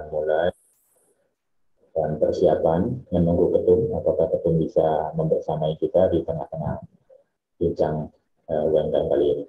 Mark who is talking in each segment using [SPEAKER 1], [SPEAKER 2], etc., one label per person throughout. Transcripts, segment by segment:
[SPEAKER 1] mulai dan persiapan menunggu ketum. Apakah ketum bisa membersamai kita di tengah-tengah bincang UMKM kali ini?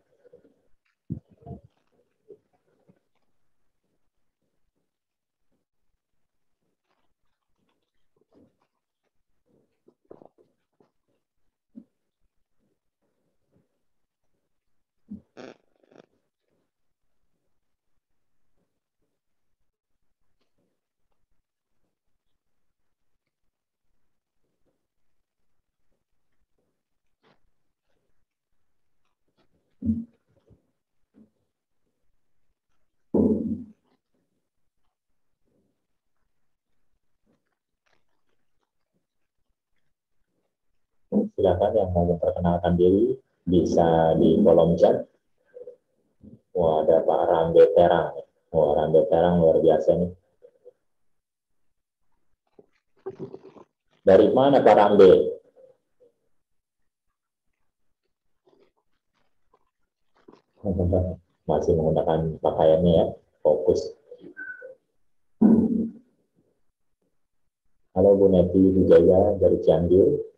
[SPEAKER 1] Silakan yang mau memperkenalkan diri bisa di kolom chat. Wah, ada Pak Rambe Terang. Wah, Rambe Terang luar biasa nih. Dari mana Pak Rambe? Masih menggunakan pakaiannya ya, fokus. Halo Bu Neti Wijaya dari Cianjur.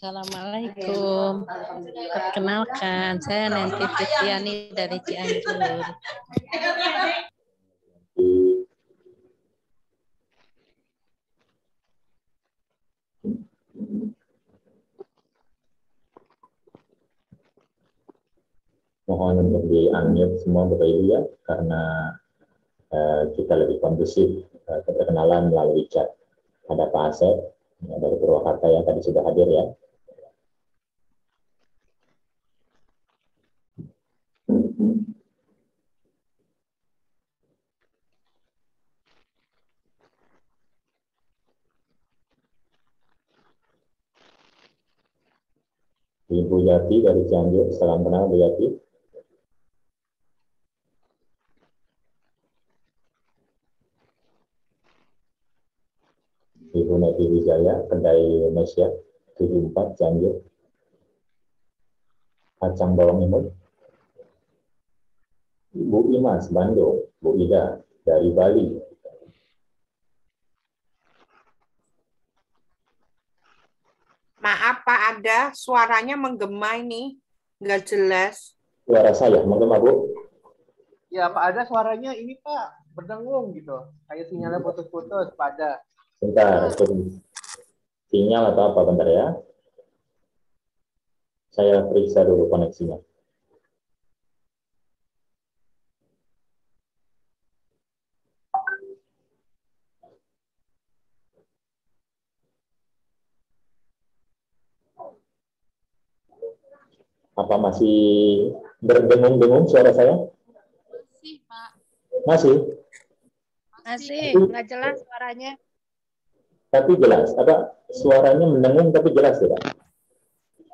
[SPEAKER 2] Assalamualaikum. Perkenalkan, saya Nanti Fitiani dari Cianjur.
[SPEAKER 1] Mohon untuk di-unmute semua Bapak Ibu ya, karena kita lebih kondusif keterkenalan melalui chat. Ada Pak Asep dari Purwakarta yang tadi sudah hadir ya. Ibu Yati dari Cianjur, salam kenal Bu Yati. Ibu Neti Wijaya, Kedai Indonesia, 74 Cianjur. Kacang bawang imut. Bu Imas, Bandung. Bu Ida, dari Bali.
[SPEAKER 3] Maaf Pak, ada suaranya menggema ini, nggak jelas.
[SPEAKER 1] Suara saya, menggema Bu?
[SPEAKER 4] Ya Pak, ada suaranya ini Pak, berdengung gitu. Kayak sinyalnya putus-putus, Pak ada.
[SPEAKER 1] Bentar, sinyal atau apa, bentar ya. Saya periksa dulu koneksinya. Apa masih berdengung-dengung suara saya?
[SPEAKER 2] Masih, Pak.
[SPEAKER 1] Masih?
[SPEAKER 2] Masih, nggak jelas suaranya.
[SPEAKER 1] Tapi jelas. Apa suaranya mendengung tapi jelas ya, Pak?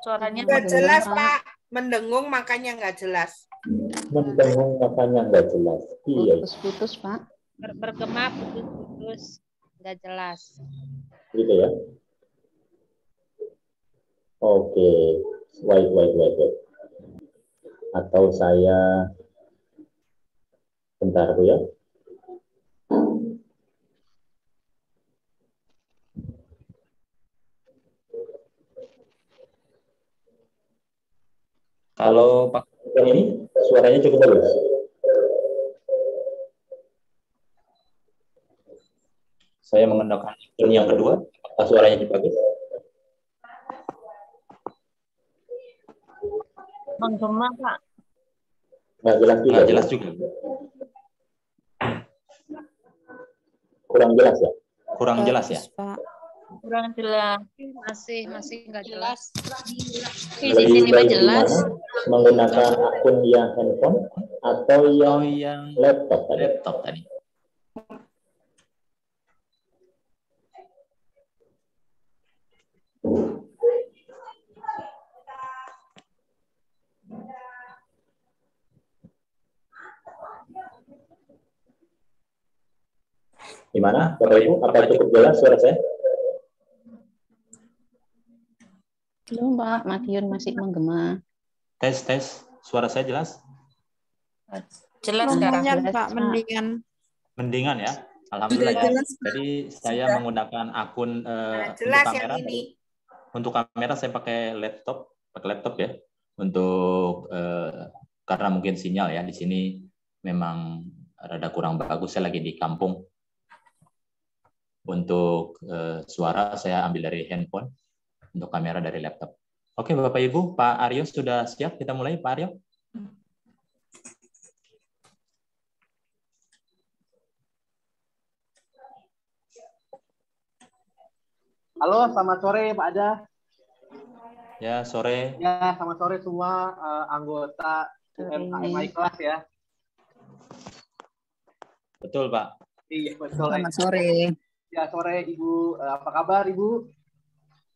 [SPEAKER 2] Suaranya
[SPEAKER 3] Nggak jelas Pak, mendengung makanya nggak jelas.
[SPEAKER 1] Mendengung makanya nggak jelas. Iya.
[SPEAKER 2] Putus-putus, Pak. Bergema putus-putus, nggak jelas.
[SPEAKER 1] Gitu ya. Oke. Wait. Atau saya bentar Bu ya.
[SPEAKER 5] Kalau Pak
[SPEAKER 1] yang ini suaranya cukup bagus.
[SPEAKER 5] Saya menggunakan yang kedua,
[SPEAKER 1] Apakah suaranya cukup bagus?
[SPEAKER 2] Menggema, Pak.
[SPEAKER 1] Nggak jelas juga.
[SPEAKER 5] nggak jelas juga.
[SPEAKER 1] Kurang jelas ya?
[SPEAKER 5] Kurang jelas ya?
[SPEAKER 2] Pak. Kurang jelas. Masih nggak jelas. Di
[SPEAKER 1] Lebih
[SPEAKER 2] sini mah
[SPEAKER 1] baik
[SPEAKER 2] jelas.
[SPEAKER 1] gimana? Menggunakan akun yang handphone atau yang laptop tadi?
[SPEAKER 5] Laptop tadi.
[SPEAKER 1] Gimana, Bapak Ibu? Apa cukup jelas suara saya?
[SPEAKER 6] Belum, Pak. Madiun masih menggema.
[SPEAKER 5] Tes. Suara saya jelas?
[SPEAKER 2] Jelas sekarang.
[SPEAKER 6] Jelas,
[SPEAKER 7] Pak,
[SPEAKER 6] Pak.
[SPEAKER 7] mendingan.
[SPEAKER 5] Mendingan ya? Alhamdulillah ya.
[SPEAKER 7] Jelas.
[SPEAKER 5] Jadi saya menggunakan akun untuk
[SPEAKER 3] Jelas yang
[SPEAKER 5] kamera.
[SPEAKER 3] ini.
[SPEAKER 5] Untuk kamera saya pakai laptop ya. Untuk karena mungkin sinyal ya di sini memang rada kurang bagus. Saya lagi di kampung. Untuk suara saya ambil dari handphone. Untuk kamera dari laptop. Oke, Bapak Ibu, Pak Aryo sudah siap? Kita mulai, Pak Aryo.
[SPEAKER 4] Halo, selamat sore Pak Ada.
[SPEAKER 5] Ya, sore.
[SPEAKER 4] Ya, selamat sore semua anggota UMKM kelas ya.
[SPEAKER 5] Betul, Pak.
[SPEAKER 4] Iya, betul.
[SPEAKER 7] Selamat sore.
[SPEAKER 4] Ya, sore Ibu. Apa kabar Ibu?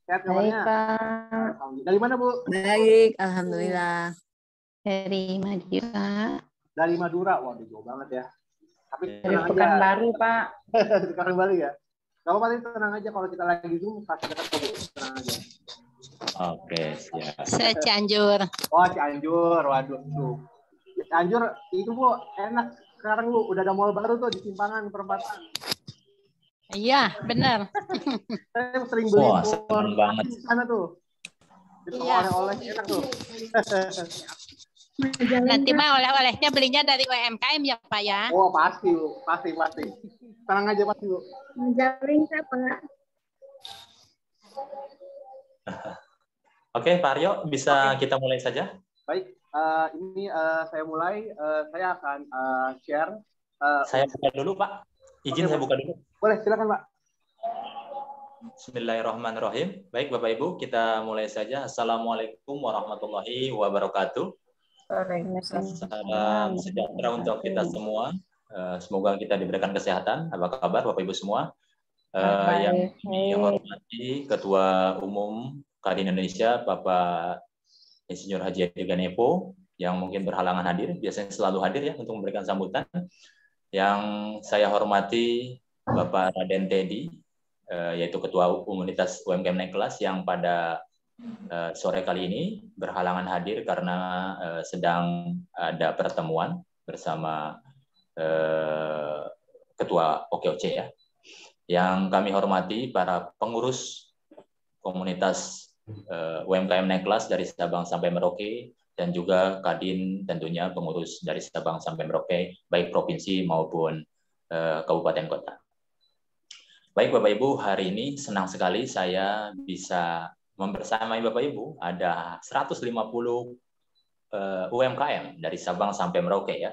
[SPEAKER 4] Sehat
[SPEAKER 6] Baik,
[SPEAKER 4] kabarnya?
[SPEAKER 6] Pak.
[SPEAKER 4] Dari mana Bu?
[SPEAKER 7] Baik, alhamdulillah.
[SPEAKER 6] Dari Madiun, Pak.
[SPEAKER 4] Dari Madura. Waduh, jauh banget ya. Tapi
[SPEAKER 6] Dari
[SPEAKER 4] tenang aja.
[SPEAKER 6] Pekanbaru, Pak.
[SPEAKER 4] Dari Pekanbaru ya. Gak apa-apa, tenang aja kalau kita lagi Zoom pasti dekat kok Bu. Tenang aja.
[SPEAKER 5] Oke, siap.
[SPEAKER 2] Saya Cianjur.
[SPEAKER 4] Oh, Cianjur. Waduh, tuh. Cianjur itu Bu enak. Sekarang Bu udah ada mall baru tuh di simpangan perempatan.
[SPEAKER 2] Iya, benar.
[SPEAKER 4] Saya sering beli
[SPEAKER 5] Wah, seneng banget.
[SPEAKER 4] di sana tuh. Itu
[SPEAKER 2] Iya.
[SPEAKER 4] oleh-oleh enak tuh.
[SPEAKER 2] Nanti mah oleh-olehnya belinya dari UMKM ya, Pak ya.
[SPEAKER 4] Oh, pasti Bu, pasti. Tenang aja pasti Bu.
[SPEAKER 7] Menjaring siapa?
[SPEAKER 5] Oke, Pak Aryo, bisa kita mulai saja?
[SPEAKER 4] Baik, ini saya mulai. Saya akan share.
[SPEAKER 5] Saya buka dulu, Pak. Izin
[SPEAKER 4] Oke,
[SPEAKER 5] saya buka dulu.
[SPEAKER 4] Boleh, silakan Pak.
[SPEAKER 5] Bismillahirrahmanirrahim. Baik, Bapak Ibu, kita mulai saja. Assalamualaikum warahmatullahi wabarakatuh. Salam sejahtera untuk kita semua. Semoga kita diberikan kesehatan. Apa kabar, Bapak Ibu semua? Yang kami hormati Ketua Umum Kadin Indonesia, Bapak Insinyur Haji Edi Ganepo, yang mungkin berhalangan hadir, biasanya selalu hadir ya untuk memberikan sambutan. Yang saya hormati Bapak Raden Teddy, yaitu Ketua Komunitas UMKM Naik Kelas, yang pada sore kali ini berhalangan hadir karena sedang ada pertemuan bersama Ketua OKOC ya. Yang kami hormati para pengurus komunitas UMKM Naik Kelas dari Sabang sampai Merauke, dan juga Kadin tentunya pengurus dari Sabang sampai Merauke, baik provinsi maupun kabupaten kota. Baik Bapak Ibu, hari ini senang sekali saya bisa membersamai Bapak Ibu. Ada 150 UMKM dari Sabang sampai Merauke ya.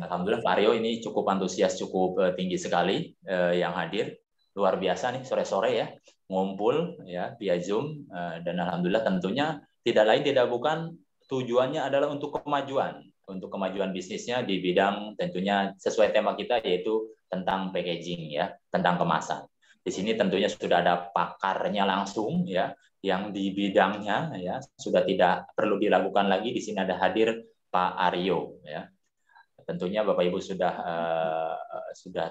[SPEAKER 5] Alhamdulillah Pak Aryo ini cukup antusias, cukup tinggi sekali yang hadir. Luar biasa nih sore-sore ya, ngumpul ya via Zoom, dan alhamdulillah tentunya tidak lain tidak bukan tujuannya adalah untuk kemajuan bisnisnya di bidang tentunya sesuai tema kita, yaitu tentang packaging ya, tentang kemasan. Di sini tentunya sudah ada pakarnya langsung ya, yang di bidangnya ya sudah tidak perlu diragukan lagi. Di sini ada hadir Pak Aryo ya. Tentunya Bapak Ibu sudah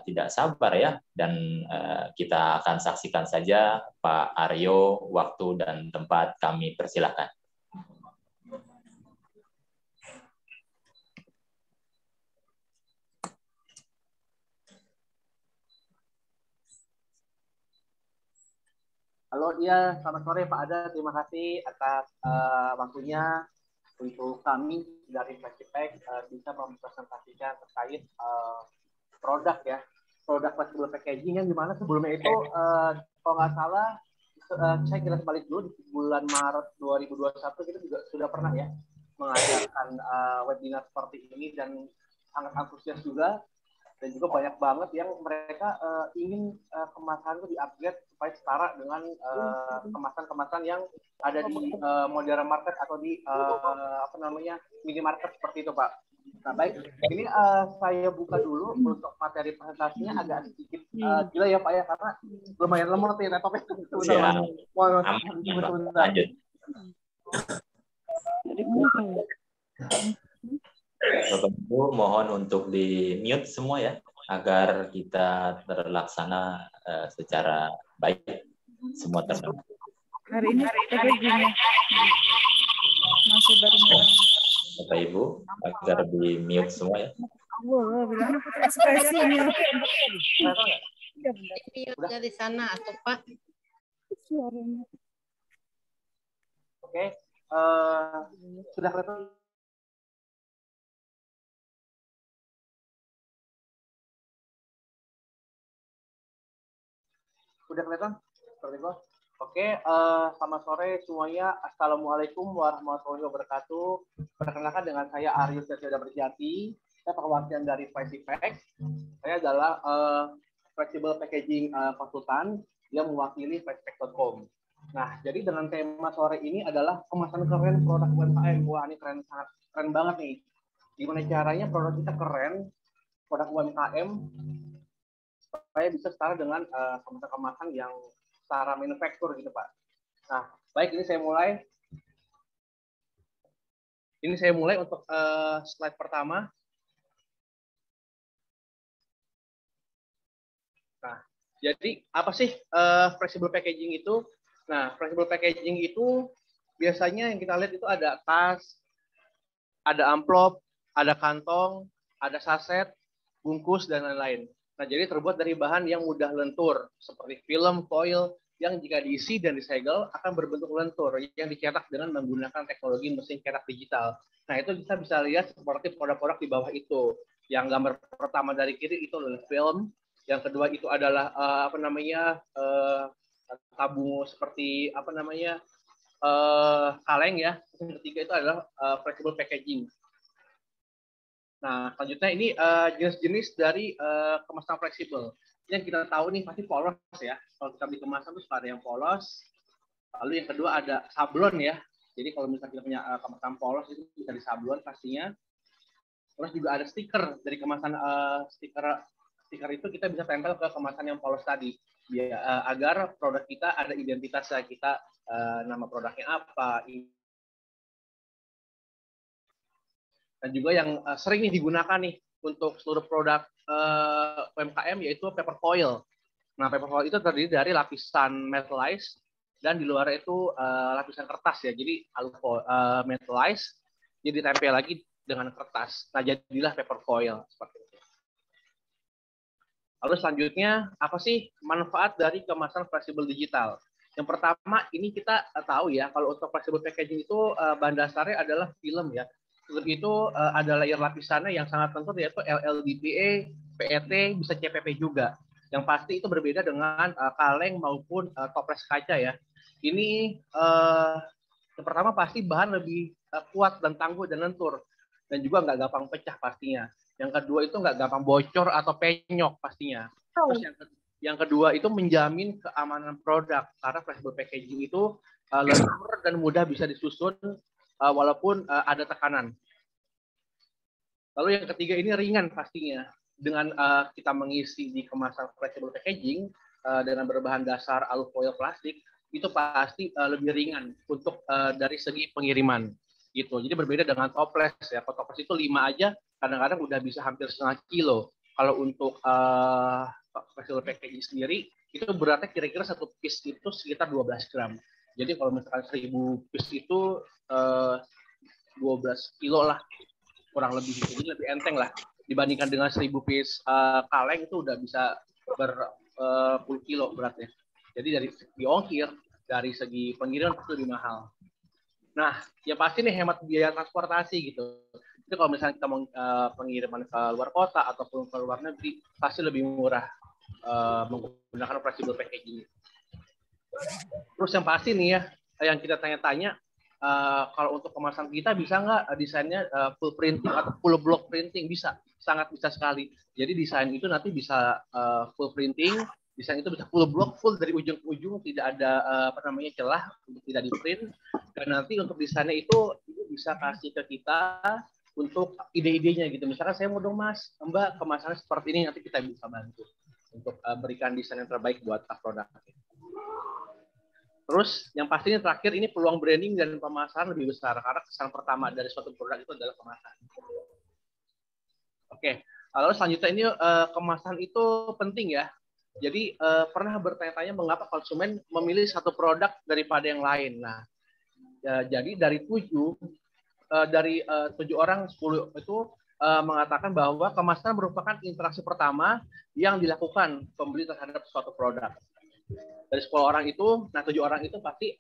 [SPEAKER 5] tidak sabar ya, dan kita akan saksikan saja Pak Aryo, waktu dan tempat kami persilakan.
[SPEAKER 4] Halo, iya, selamat sore Pak Ada. Terima kasih atas waktunya untuk kami dari Flexipack bisa mempresentasikan terkait produk ya, produk flexible packaging, yang dimana sebelumnya itu kalau nggak salah saya kira sebalik dulu di bulan Maret 2021 kita juga sudah pernah ya mengadakan webinar seperti ini, dan sangat antusias juga. Dan juga banyak banget yang mereka ingin kemasan itu di-upgrade supaya setara dengan kemasan-kemasan yang ada di modern market atau di minimarket seperti itu Pak. Nah baik, ini saya buka dulu untuk materi presentasinya, agak sedikit gila ya Pak ya, karena lumayan lemot ya laptopnya. Sebentar.
[SPEAKER 5] Lanjut. Bapak Ibu mohon untuk di mute semua ya. agar kita terlaksana secara baik, semua terpenuhi.
[SPEAKER 8] Hari ini packagingnya masih baru mulai.
[SPEAKER 5] Bapak Ibu, agar di mute semua ya.
[SPEAKER 8] Allah, bilang ekspresinya.
[SPEAKER 2] Mute dari sana atau Pak?
[SPEAKER 8] Suaranya.
[SPEAKER 4] Oke, sudah kelihatan. Udah kelihatan? Seperti itu. Oke, selamat sore semuanya. Assalamualaikum warahmatullahi wabarakatuh. Perkenalkan dengan saya Arius Yasyoda Berjati. Saya perwakilan dari Flexipack. Saya adalah flexible packaging konsultan yang mewakili Flexipack.com. Nah, jadi dengan tema sore ini adalah kemasan keren produk UMKM. Wah, ini keren, sangat keren banget nih. Gimana caranya produk kita keren, produk UMKM, supaya bisa setara dengan kemasan yang secara manufaktur gitu Pak. Nah, baik, ini saya mulai. Untuk slide pertama. Nah, jadi apa sih flexible packaging itu? Nah, flexible packaging itu biasanya yang kita lihat itu ada tas, ada amplop, ada kantong, ada saset, bungkus, dan lain-lain. Nah, jadi terbuat dari bahan yang mudah lentur, seperti film, foil, yang jika diisi dan disegel akan berbentuk lentur, yang dicetak dengan menggunakan teknologi mesin cetak digital. Nah, itu kita bisa lihat seperti produk-produk di bawah itu. Yang gambar pertama dari kiri itu adalah film, yang kedua itu adalah tabung seperti kaleng ya. Yang ketiga itu adalah flexible packaging. Nah, selanjutnya ini jenis-jenis dari kemasan fleksibel. Yang kita tahu nih pasti polos ya. Kalau kita beli kemasan itu ada yang polos. Lalu yang kedua ada sablon ya. Jadi kalau misalnya kita punya kemasan polos itu bisa disablon pastinya. Terus juga ada stiker dari kemasan stiker itu kita bisa tempel ke kemasan yang polos tadi. Biar agar produk kita ada identitasnya, kita nama produknya apa. Dan juga yang sering digunakan nih untuk seluruh produk UMKM yaitu paper foil. Nah, paper foil itu terdiri dari lapisan metallized dan di luar itu lapisan kertas ya. Jadi metallized jadi ditempel lagi dengan kertas. Nah, jadilah paper foil seperti itu. Lalu selanjutnya apa sih manfaat dari kemasan fleksibel digital? Yang pertama ini kita tahu ya kalau untuk flexible packaging itu bahan dasarnya adalah film ya. Film itu ada layer lapisannya yang sangat lentur yaitu LLDPE, PET, bisa CPP juga. Yang pasti itu berbeda dengan kaleng maupun toples kaca ya. Ini yang pertama pasti bahan lebih kuat dan tangguh dan lentur dan juga nggak gampang pecah pastinya. Yang kedua itu nggak gampang bocor atau penyok pastinya. Terus yang kedua itu menjamin keamanan produk karena flexible packaging itu lentur dan mudah bisa disusun walaupun ada tekanan. Lalu yang ketiga ini ringan pastinya. Dengan kita mengisi di kemasan flexible packaging dengan berbahan dasar alufoil plastik, itu pasti lebih ringan untuk dari segi pengiriman. Gitu. Jadi berbeda dengan toples ya. Kalau toples itu 5 aja kadang-kadang udah bisa hampir setengah kilo. Kalau untuk flexible packaging sendiri itu beratnya kira-kira satu piece itu sekitar 12 gram. Jadi kalau misalkan 1000 piece itu 12 kilo lah kurang lebih. Jadi lebih enteng lah dibandingkan dengan 1000 piece kaleng itu udah bisa berpuluh kilo beratnya. Jadi dari segi ongkir, dari segi pengiriman itu lebih mahal. Nah, ya pasti nih hemat biaya transportasi gitu. Jadi kalau misalnya kita mau pengiriman ke luar kota ataupun ke luar negeri, pasti lebih murah menggunakan flexible packaging. Terus yang pasti nih ya, yang kita tanya-tanya, kalau untuk kemasan kita bisa nggak desainnya full printing atau full block printing? Bisa, sangat bisa sekali. Jadi desain itu nanti bisa full printing, desain itu bisa full block, full dari ujung ke ujung, tidak ada celah untuk tidak di print. Dan nanti untuk desainnya itu bisa kasih ke kita untuk ide-idenya gitu. Misalkan saya mau dong Mas, Mbak kemasannya seperti ini, nanti kita bisa bantu untuk berikan desain yang terbaik buat produk. Terus yang pastinya terakhir ini peluang branding dan pemasaran lebih besar karena kesan pertama dari suatu produk itu adalah kemasan. Oke, Lalu selanjutnya ini kemasan itu penting ya. Jadi pernah bertanya-tanya mengapa konsumen memilih satu produk daripada yang lain. Nah, jadi dari 7 orang 10 itu mengatakan bahwa kemasan merupakan interaksi pertama yang dilakukan pembeli terhadap suatu produk. Dari 10 orang itu, nah 7 orang itu pasti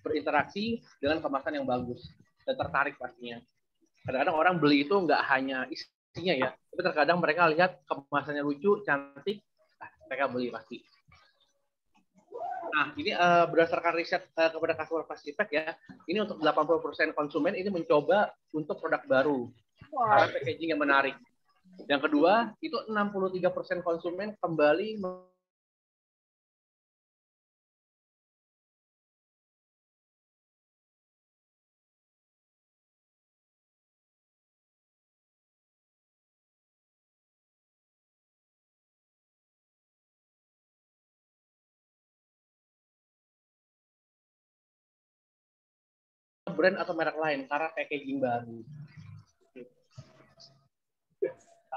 [SPEAKER 4] berinteraksi dengan kemasan yang bagus dan tertarik pastinya. Kadang-kadang orang beli itu nggak hanya isinya ya, tapi terkadang mereka lihat kemasannya lucu, cantik, nah, mereka beli pasti. Nah, ini berdasarkan riset kepada customer feedback ya, ini untuk 80% konsumen ini mencoba untuk produk baru karena packaging yang menarik. Yang kedua, itu 63% konsumen kembali brand atau merek lain karena packaging baru.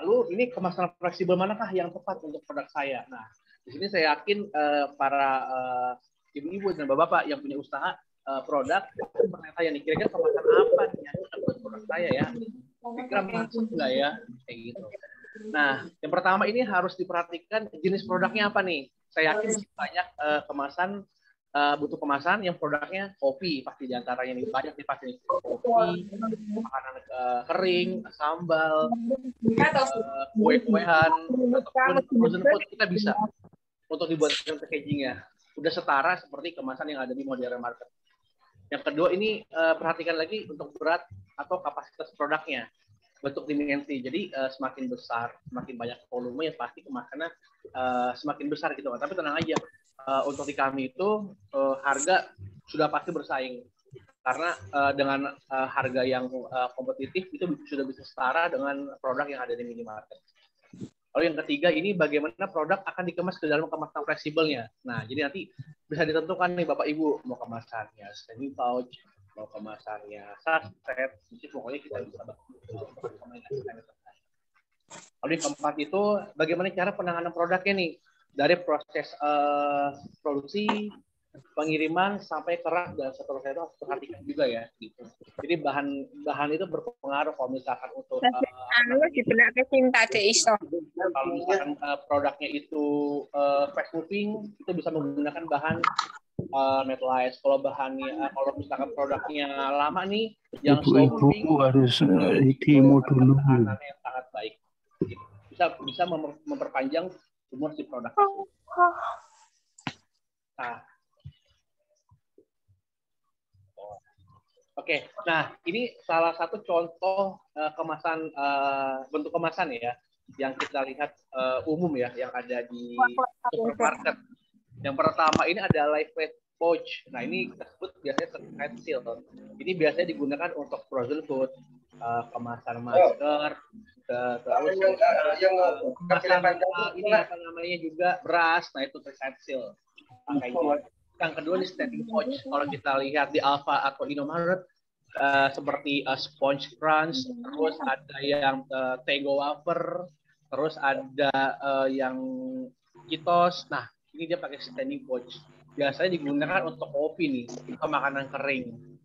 [SPEAKER 4] Lalu ini kemasan fleksibel manakah yang tepat untuk produk saya? Nah, di sini saya yakin para ibu-ibu dan bapak-bapak yang punya usaha produk bertanya nih, kira-kira kemasan apa nih yang cocok buat produk saya ya? Kira-kira masuk nggak ya? Kayak gitu. Nah, yang pertama ini harus diperhatikan jenis produknya apa nih? Saya yakin banyak kemasan butuh kemasan yang produknya kopi, pasti diantaranya nih banyak nih pasti kopi, makanan kering, sambal, kue-kuean ataupun frozen food kita bisa untuk dibuat packagingnya udah setara seperti kemasan yang ada di modern market. Yang kedua ini perhatikan lagi untuk berat atau kapasitas produknya, bentuk dimensi. Jadi semakin besar, semakin banyak volume ya pasti kemasannya semakin besar gitu. Tapi tenang aja. Untuk di kami itu harga sudah pasti bersaing karena dengan harga yang kompetitif itu sudah bisa setara dengan produk yang ada di minimarket. Lalu yang ketiga ini bagaimana produk akan dikemas ke dalam kemasan fleksibelnya. Nah, jadi nanti bisa ditentukan nih Bapak Ibu mau kemasannya standing pouch, mau kemasannya sachet, jadi pokoknya kita bisa kombinasikan. Lalu yang keempat itu bagaimana cara penanganan produknya nih dari proses produksi, pengiriman sampai kerak dan seterusnya itu harus perhatikan juga ya gitu. Jadi bahan itu berpengaruh kalau misalkan untuk kalau misalkan produknya itu fast moving itu bisa menggunakan bahan metalize. Kalau bahannya kalau misalkan produknya lama nih yang slow moving
[SPEAKER 9] harus demo dulu.
[SPEAKER 4] Bahannya sangat baik. Bisa memperpanjang umur si produk. Nah, Oke, nah ini salah satu contoh kemasan bentuk kemasan ya yang kita lihat umum ya yang ada di supermarket. Yang pertama ini ada lightweight pouch. Nah ini disebut biasanya terkait seal. Ini biasanya digunakan untuk frozen food, kemasan masker, terus kemasan ini apa namanya juga beras. Nah itu terkait seal. Yang kedua ini standing pouch. Kalau kita lihat di Alfa atau Indomaret seperti sponge crunch, terus ada yang Tego wafer, terus ada yang Kitos. Nah ini dia pakai standing pouch. Biasanya digunakan untuk kopi nih, atau makanan kering.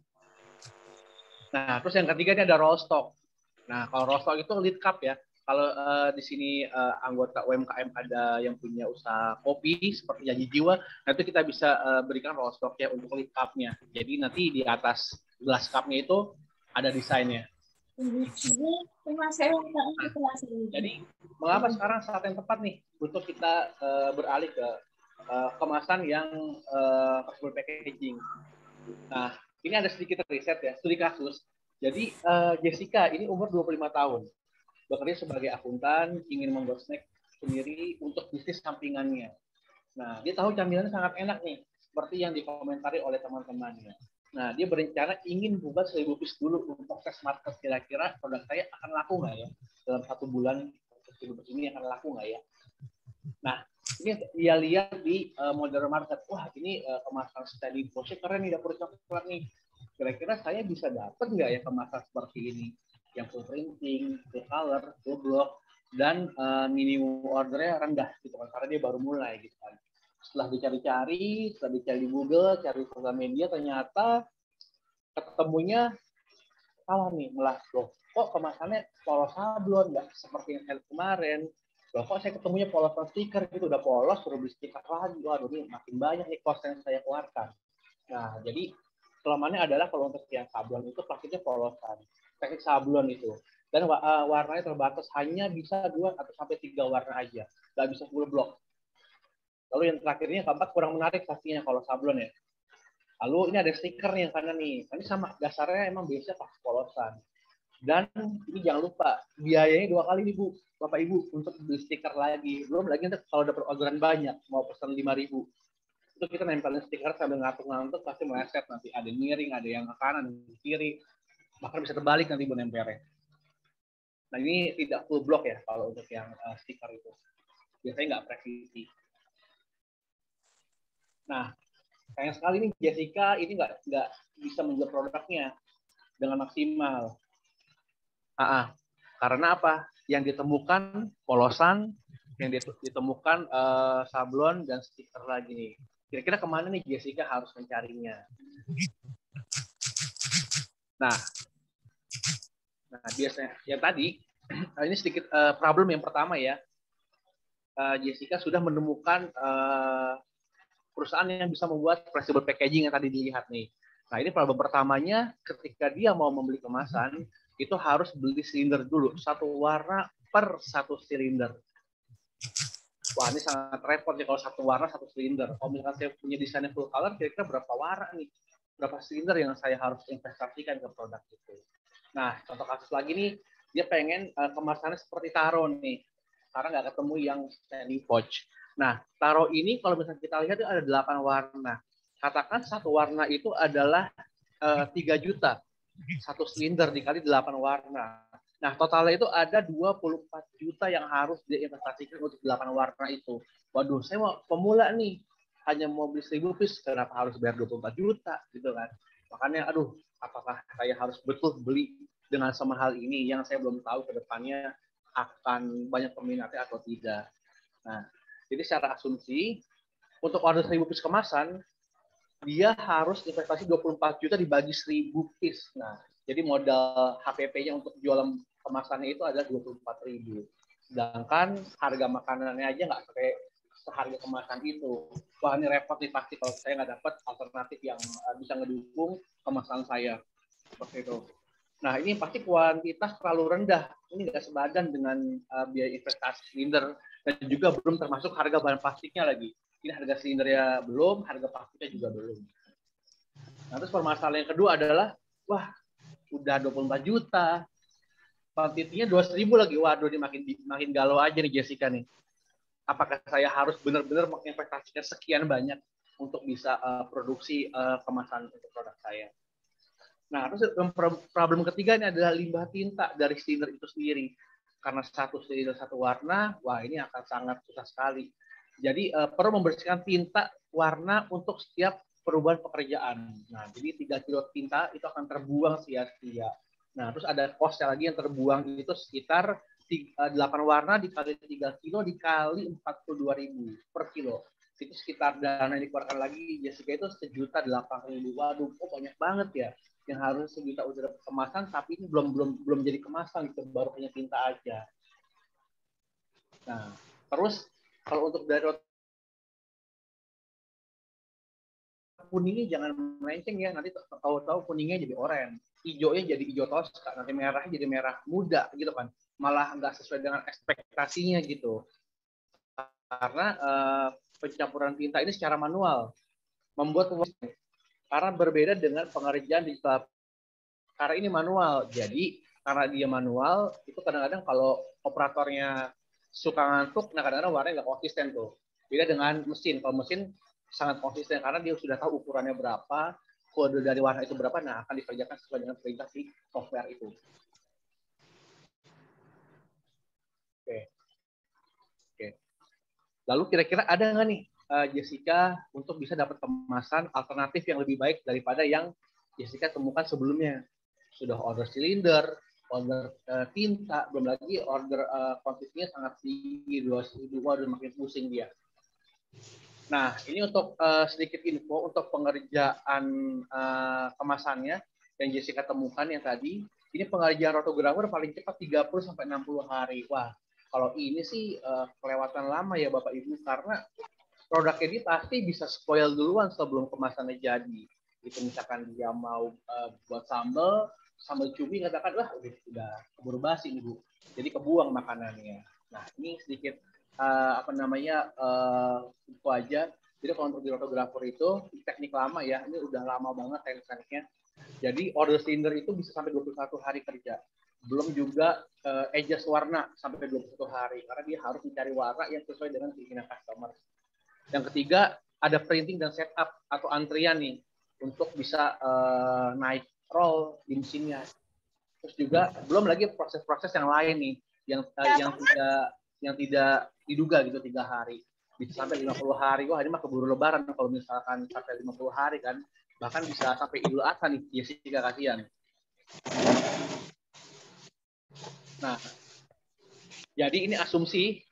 [SPEAKER 4] Nah terus yang ketiga ini ada roll stock. Nah kalau roll stock itu lead cup ya. Kalau di sini anggota UMKM ada yang punya usaha kopi seperti Janji Jiwa, nanti kita bisa berikan roll stock ya untuk lead cup-nya. Jadi nanti di atas gelas cup-nya itu ada desainnya. Nah, jadi mengapa sekarang saat yang tepat nih untuk kita beralih ke kemasan yang flexible packaging. Nah ini ada sedikit riset ya, studi kasus. Jadi Jessica ini umur 25 tahun. Bekerja sebagai akuntan, ingin membuat snack sendiri untuk bisnis sampingannya. Nah, dia tahu camilannya sangat enak nih, seperti yang dikomentari oleh teman-temannya. Nah, dia berencana ingin buat 1000 piece dulu untuk tes market. Kira-kira produk saya akan laku nggak ya? Dalam 1 bulan, 1000 piece ini akan laku nggak ya? Nah, ini dia lihat di modern market. Wah, ini kemasan standing pouch keren nih, dapur coklat nih. Kira-kira saya bisa dapat nggak ya kemasan seperti ini? Yang full printing, full color, full block, dan minimum ordernya rendah gitu kan, karena dia baru mulai gitu kan. Setelah dicari-cari, setelah dicari di Google, cari sosial media, ternyata ketemunya salah nih, malah loh kok kemasannya polos sablon, nggak seperti yang kemarin. Loh kok saya ketemunya polosan stiker gitu, udah polos suruh beli stiker lagi. Waduh, ini makin banyak nih cost yang saya keluarkan. Nah, jadi kelemahannya adalah kalau untuk yang sablon itu plastiknya polosan, teknik sablon itu. Dan warnanya terbatas, hanya bisa 2 atau sampai 3 warna aja, nggak bisa full block. Lalu yang terakhirnya keempat, kurang menarik pastinya kalau sablon ya. Lalu ini ada stiker nih yang kanan nih, ini sama dasarnya emang biasanya pas polosan. Dan ini jangan lupa biayanya 2 kali nih Bu, Bapak Ibu, untuk beli stiker lagi. Belum lagi nanti kalau dapat orderan banyak, mau pesan 5.000, itu kita nempelin stiker sambil ngantuk-ngantuk pasti meleset nanti, ada yang miring, ada yang ke kanan, ada yang ke kiri, bahkan bisa terbalik nanti Bu nempelnya. Nah ini tidak full block ya kalau untuk yang stiker itu, biasanya nggak presisi. Nah sayang sekali nih Jessica ini nggak bisa menjual produknya dengan maksimal. Karena apa? Yang ditemukan polosan, yang ditemukan sablon dan stiker lagi nih. Kira-kira kemana nih Jessica harus mencarinya? Nah biasanya yang tadi ini sedikit problem yang pertama ya. Jessica sudah menemukan perusahaan yang bisa membuat flexible packaging yang tadi dilihat nih. Nah ini problem pertamanya, ketika dia mau membeli kemasan itu harus beli silinder dulu, 1 warna per 1 silinder. Wah ini sangat repot ya kalau 1 warna 1 silinder. Kalau misalkan saya punya desainnya full color, kira-kira berapa warna nih? Berapa silinder yang saya harus investasikan ke produk itu? Nah contoh kasus lagi nih, dia pengen kemasannya seperti taro nih, karena nggak ketemu yang standing pouch. Nah taro ini kalau misalnya kita lihat itu ada 8 warna. Katakan 1 warna itu adalah 3 juta. 1 silinder dikali 8 warna. Nah, totalnya itu ada 24 juta yang harus diinvestasikan untuk 8 warna itu. Waduh, saya mau pemula nih, hanya mau beli 1.000 piece, kenapa harus bayar 24 juta gitu kan. Makanya, aduh, apakah saya harus betul beli dengan semahal ini yang saya belum tahu ke depannya akan banyak peminatnya atau tidak. Nah, jadi secara asumsi, untuk order 1.000 piece kemasan, dia harus investasi 24 juta dibagi 1.000 piece. Nah, jadi modal HPP-nya untuk jualan kemasannya itu adalah 24.000. Sedangkan harga makanannya aja nggak sampai seharga kemasan itu. Wah, ini repot nih pasti kalau saya nggak dapat alternatif yang bisa ngedukung kemasan saya. Seperti itu. Nah, ini pasti kuantitas terlalu rendah. Ini nggak sebadan dengan biaya investasi silinder. Dan juga belum termasuk harga bahan plastiknya lagi. Ini harga silindernya belum, harga plastiknya juga belum. Nah, terus permasalahan yang kedua adalah, wah, udah 24 juta, kuantitinya 200.000 lagi. Waduh, ini makin galau aja nih Jessica nih. Apakah saya harus benar-benar menginvestasikan sekian banyak untuk bisa produksi kemasan untuk produk saya? Nah, terus problem ketiga ini adalah limbah tinta dari silinder itu sendiri. Karena 1 silinder 1 warna, wah ini akan sangat susah sekali. Jadi perlu membersihkan tinta warna untuk setiap perubahan pekerjaan. Nah, jadi 3 kilo tinta itu akan terbuang sia-sia. Nah, terus ada cost lagi yang terbuang itu sekitar 8 warna dikali 3 kilo dikali 42.000 per kilo. Itu sekitar dana yang dikeluarkan lagi Jessica itu 1.008.000. Waduh, kok banyak banget ya. Yang harus 1 juta udah dapat kemasan, tapi ini belum jadi kemasan, gitu, baru punya tinta aja. Nah, terus kalau untuk dari kuningnya jangan melenceng ya, nanti tahu-tahu kuningnya jadi oranye, hijaunya jadi hijau toska, nanti merahnya jadi merah muda gitu kan, malah nggak sesuai dengan ekspektasinya gitu. Karena pencampuran tinta ini secara manual membuat karena berbeda dengan pengerjaan digital. Karena ini manual, jadi karena dia manual itu kadang-kadang kalau operatornya suka ngantuk, nah kadang-kadang warnanya nggak konsisten tuh. Beda dengan mesin, kalau mesin sangat konsisten karena dia sudah tahu ukurannya berapa, kode dari warna itu berapa, nah akan dikerjakan sesuai dengan perintah si software itu. Oke. Lalu kira-kira ada nggak nih Jessica untuk bisa dapat kemasan alternatif yang lebih baik daripada yang Jessica temukan sebelumnya? Sudah order silinder, order tinta, belum lagi order kuantitinya sangat tinggi, 2.000, udah makin pusing dia. Nah, ini untuk sedikit info untuk pengerjaan kemasannya yang Jessica temukan yang tadi. Ini pengerjaan rotografer paling cepat 30 sampai 60 hari. Wah, kalau ini sih kelewatan lama ya Bapak Ibu, karena produk ini pasti bisa spoil duluan sebelum kemasannya jadi. Itu misalkan dia mau buat sambal cumi, katakan wah udah keburu basi nih Bu, jadi kebuang makanannya. Nah, ini sedikit info aja. Jadi kalau untuk di rotografer itu teknik lama ya, ini udah lama banget tekniknya. Jadi order cylinder itu bisa sampai 21 hari kerja. Belum juga adjust warna sampai 21 hari, karena dia harus mencari warna yang sesuai dengan keinginan customer. Yang ketiga, ada printing dan setup atau antrian nih untuk bisa naik roll di mesinnya. Terus juga belum lagi proses-proses yang lain nih yang tidak diduga gitu 3 hari. Bisa sampai 50 hari. Wah, ini mah keburu lebaran kalau misalkan sampai 50 hari kan. Bahkan bisa sampai Idul Adha nih, Jessica, kasihan. Nah, jadi ini asumsi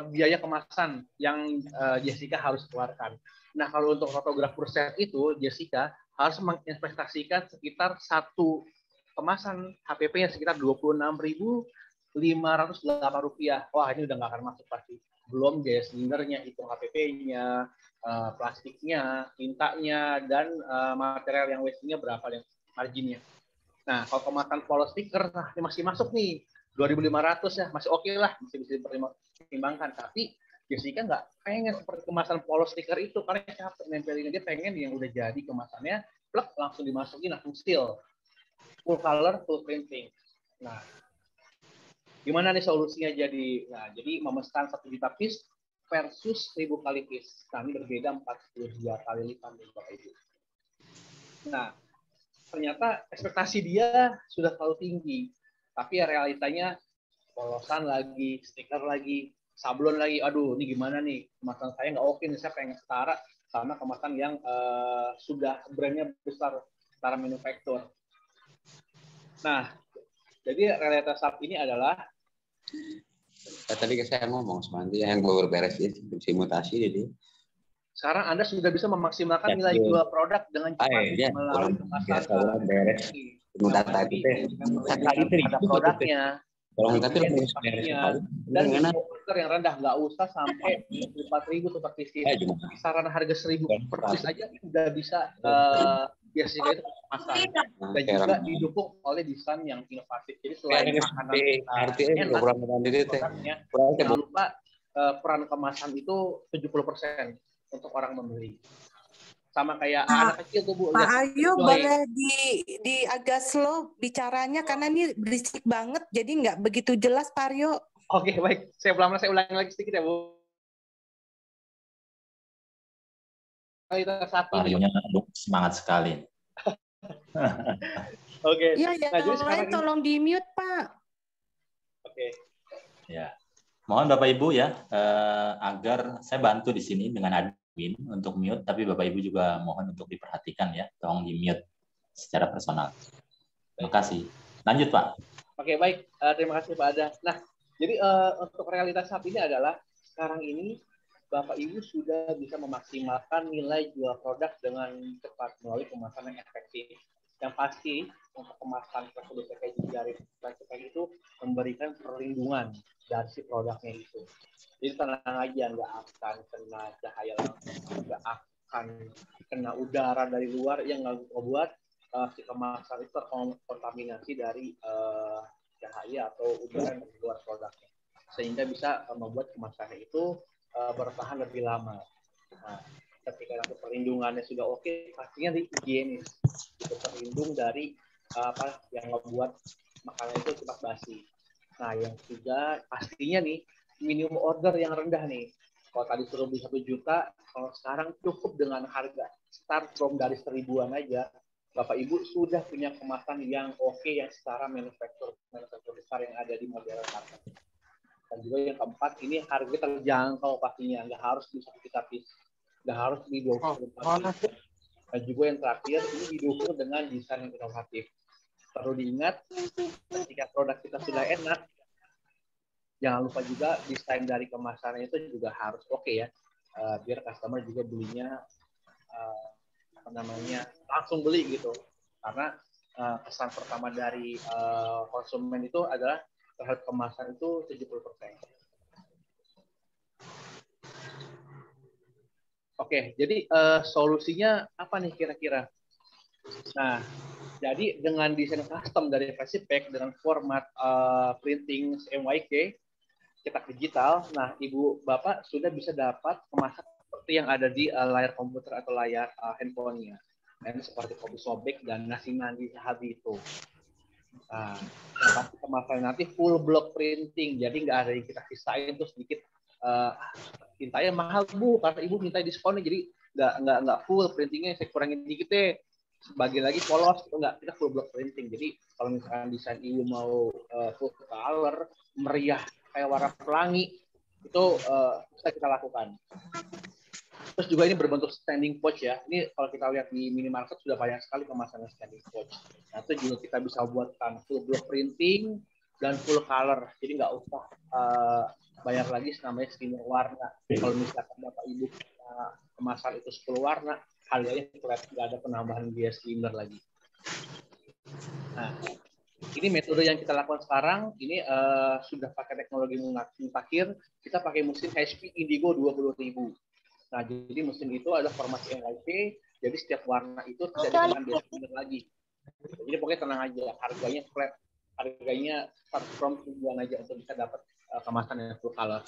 [SPEAKER 4] biaya kemasan yang Jessica harus keluarkan. Nah, kalau untuk rotografer set itu, Jessica harus menginvestasikan sekitar satu kemasan HPP-nya sekitar Rp26.508. Wah, ini udah nggak akan masuk pasti. Belum biaya silindernya, hitung HPP-nya, plastiknya, tintanya, dan material yang wasting-nya berapa dan marginnya. Nah, kalau kemasan polo stiker, nah ini masih masuk nih. 2.500 ya, masih oke lah, bisa dipertimbangkan. Tapi Jessica nggak pengen seperti kemasan polo stiker itu, karena capek nempelinnya. Dia pengen yang udah jadi kemasannya, plek, langsung dimasukin, langsung seal. Full color, full printing. Nah, gimana nih solusinya jadi? Nah, jadi memesan 1 juta piece versus 1.000 kali piece. Nah, ini berbeda 42 kali lipat nih, Bapak Ibu. Nah, ternyata ekspektasi dia sudah terlalu tinggi. Tapi realitanya polosan lagi, stiker lagi, sablon lagi. Aduh, ini gimana nih? Kemasan saya nggak oke nih. Saya pengen setara sama kemasan yang sudah brandnya besar, setara manufaktur. Nah, jadi realitas saat ini adalah
[SPEAKER 10] tadi saya ngomong semangat yang baru beres itu simulasi jadi.
[SPEAKER 4] Sekarang Anda sudah bisa memaksimalkan nilai jual produk dengan cepat melalui kemasan beres.
[SPEAKER 10] Data itu
[SPEAKER 4] ada produknya,
[SPEAKER 10] kalau tapi
[SPEAKER 4] dan order yang rendah, nggak usah sampai 4.000 tuh per piece. Kisaran harga 1.000 per piece aja udah bisa biasanya itu kemasan, dan juga didukung oleh desain yang inovatif. Jadi selain makanan enak, produknya, jangan lupa peran kemasan itu 70% untuk orang membeli. Sama kayak anak kecil tuh Bu.
[SPEAKER 3] Pak Ayu boleh di agak slow bicaranya karena ini berisik banget, jadi nggak begitu jelas Pak Aryo.
[SPEAKER 4] Oke, baik. Saya ulangi lagi sedikit ya Bu.
[SPEAKER 5] Pak Aryonya semangat sekali.
[SPEAKER 4] Oke.
[SPEAKER 3] Iya, yang lain tolong di mute Pak.
[SPEAKER 4] Oke.
[SPEAKER 5] Ya. Mohon Bapak Ibu ya, agar saya bantu di sini dengan admin untuk mute, tapi Bapak Ibu juga mohon untuk diperhatikan ya, tolong di mute secara personal. Terima kasih. Lanjut Pak.
[SPEAKER 4] Oke, baik. Terima kasih Pak Ada. Nah, jadi untuk realitas saat ini adalah sekarang ini Bapak Ibu sudah bisa memaksimalkan nilai jual produk dengan cepat melalui kemasan yang efektif. Yang pasti untuk kemasan tersebut dari plastik itu memberikan perlindungan dari si produknya itu. Jadi tenang aja, nggak akan kena cahaya langsung, nggak akan kena udara dari luar yang membuat si kemasan itu terkontaminasi dari cahaya atau udara dari luar produknya, sehingga bisa membuat kemasannya itu bertahan lebih lama. Nah, ketika nanti perlindungannya sudah oke, pastinya higienis, itu terlindung dari apa yang membuat makanan itu cepat basi. Nah, yang ketiga pastinya nih minimum order yang rendah nih. Kalau tadi suruh beli 1 juta, kalau sekarang cukup dengan harga start from dari 1.000-an aja, Bapak Ibu sudah punya kemasan yang oke yang secara manufaktur besar yang ada di modern market. Dan juga yang keempat, ini harga terjangkau pastinya, nggak harus di 1 juta piece, nggak harus di 24 piece. Dan juga yang terakhir, ini didukung dengan desain yang inovatif. perlu diingat ketika produk kita sudah enak, jangan lupa juga desain dari kemasannya itu juga harus oke ya, biar customer juga belinya langsung beli gitu. Karena kesan pertama dari konsumen itu adalah terhadap kemasan itu 70%. Oke, jadi solusinya apa nih kira-kira? Nah, jadi dengan desain custom dari VersiPack dengan format printing MYK, cetak digital, nah Ibu Bapak sudah bisa dapat kemasan seperti yang ada di layar komputer atau layar handphonenya. Dan seperti kopi sobek dan nasi mandi sahabi itu. Nah, pasti kemasan nanti full block printing, jadi nggak ada yang kita sisain terus sedikit mintanya mahal Bu, karena Ibu minta diskonnya, jadi nggak full printingnya, saya kurangin dikit deh, bagi lagi polos, enggak, kita full block printing. Jadi kalau misalkan desain Ibu mau full color, meriah kayak warna pelangi, itu bisa kita lakukan. Terus juga ini berbentuk standing pouch ya. Ini kalau kita lihat di minimarket sudah banyak sekali kemasan standing pouch. Nah, itu juga kita bisa buatkan full block printing dan full color. Jadi nggak usah bayar lagi namanya skimmer warna. Kalau misalkan Bapak Ibu kemasan itu 10 warna, harganya nggak ada penambahan biaya skimmer lagi. Nah, ini metode yang kita lakukan sekarang, ini sudah pakai teknologi mutakhir, kita pakai mesin HP Indigo 20.000. Nah, jadi mesin itu ada format MYK, jadi setiap warna itu tidak dikenakan biaya skimmer lagi. Jadi pokoknya tenang aja, harganya flat, harganya start from tujuan aja untuk bisa dapat kemasan yang full color.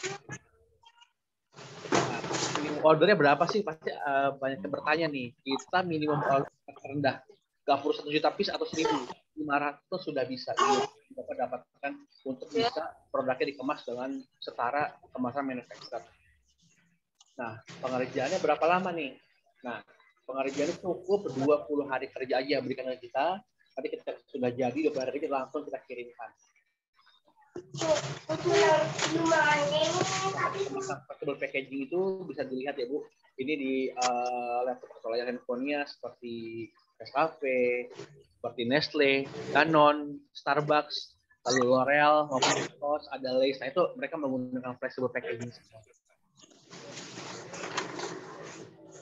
[SPEAKER 4] Nah, minimum ordernya berapa sih? Pasti banyak yang bertanya nih. Kita minimum order terendah, nggak perlu 1 juta piece atau 1.500 sudah bisa. Ini Bapak dapatkan untuk bisa produknya dikemas dengan setara kemasan manufacturer. Nah, pengerjaannya berapa lama nih? Nah, pengerjaannya cukup 20 hari kerja aja berikan ke kita. Nanti kita sudah jadi 20 hari kerja langsung kita kirimkan. Flexible packaging itu bisa dilihat ya Bu. Ini di laptop atau layar handphonenya seperti Nescafe, seperti Nestle, Danone, Starbucks, lalu L'Oreal, maupun Tos, ada Lay's. Nah, itu mereka menggunakan flexible packaging.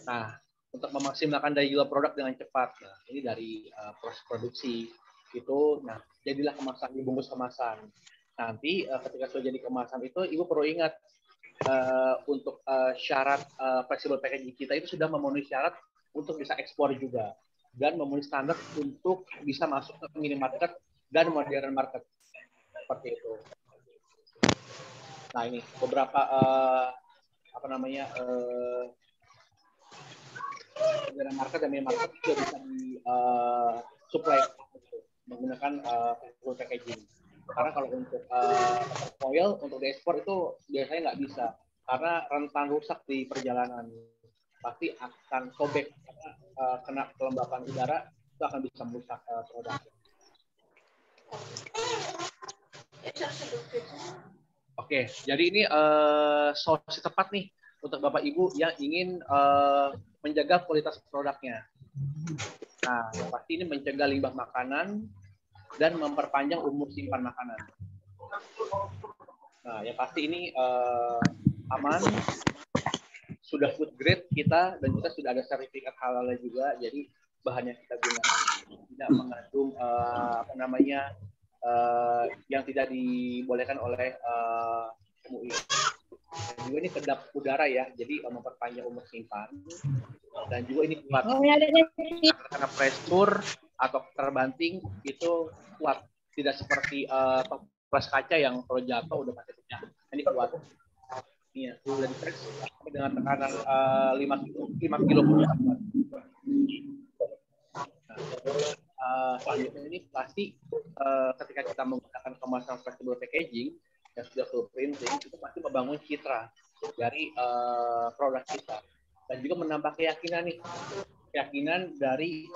[SPEAKER 4] Nah, untuk memaksimalkan daya jual produk dengan cepat, nah ini dari proses produksi itu, nah jadilah kemasan, dibungkus kemasan. Nanti ketika sudah jadi kemasan itu, Ibu perlu ingat untuk syarat flexible packaging kita itu sudah memenuhi syarat untuk bisa ekspor juga dan memenuhi standar untuk bisa masuk ke minimarket dan modern market seperti itu. Nah ini beberapa modern market dan minimarket juga bisa di supply menggunakan flexible packaging. Karena kalau untuk foil untuk diekspor itu biasanya nggak bisa karena rentan rusak di perjalanan, pasti akan sobek karena kena kelembapan udara, itu akan bisa merusak produk. Oke, jadi ini solusi tepat nih untuk Bapak Ibu yang ingin menjaga kualitas produknya. Nah, yang pasti ini mencegah limbah makanan dan memperpanjang umur simpan makanan. Nah, yang pasti ini aman, sudah food grade kita, dan kita sudah ada sertifikat halal juga, jadi bahan yang kita gunakan tidak mengandung yang tidak dibolehkan oleh MUI. Dan juga ini kedap udara ya, jadi memperpanjang umur simpan. Dan juga ini kuat karena pressure atau terbanting itu kuat, tidak seperti toples kaca yang kalau jatuh udah pasti pecah. Ini kuat. Ini ya, sudah di-press dengan tekanan 5 kilo pun kuat. Nah, selanjutnya ini pasti ketika kita menggunakan kemasan flexible packaging yang sudah full printing, itu pasti membangun citra dari produk kita dan juga menambah keyakinan dari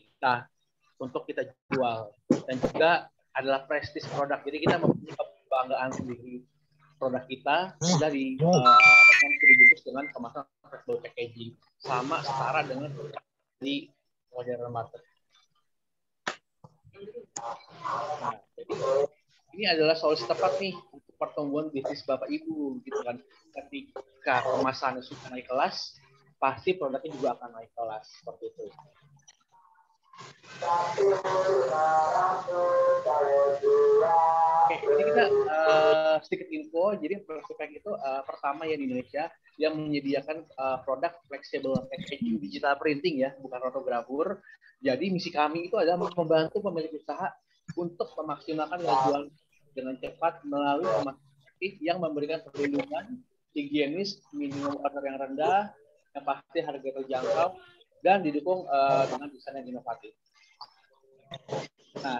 [SPEAKER 4] kita untuk kita jual, dan juga adalah prestis produk, jadi kita mempunyai kebanggaan sendiri produk kita sudah dibungkus dengan kemasan flexible packaging, sama setara dengan di modern market. Nah, jadi ini adalah solusi tepat nih untuk pertumbuhan bisnis Bapak Ibu, gitu kan. Ketika kemasannya sudah naik kelas, pasti produknya juga akan naik kelas, seperti itu. Oke, ini kita sedikit info. Jadi Flexipack itu pertama ya di Indonesia yang menyediakan produk flexible packaging digital printing ya, bukan rotogravur. Jadi misi kami itu adalah membantu pemilik usaha untuk memaksimalkan penjualan dengan cepat melalui kemasan efektif yang memberikan perlindungan higienis, minimum order yang rendah, yang pasti harga terjangkau, dan didukung dengan desain yang inovatif. Nah,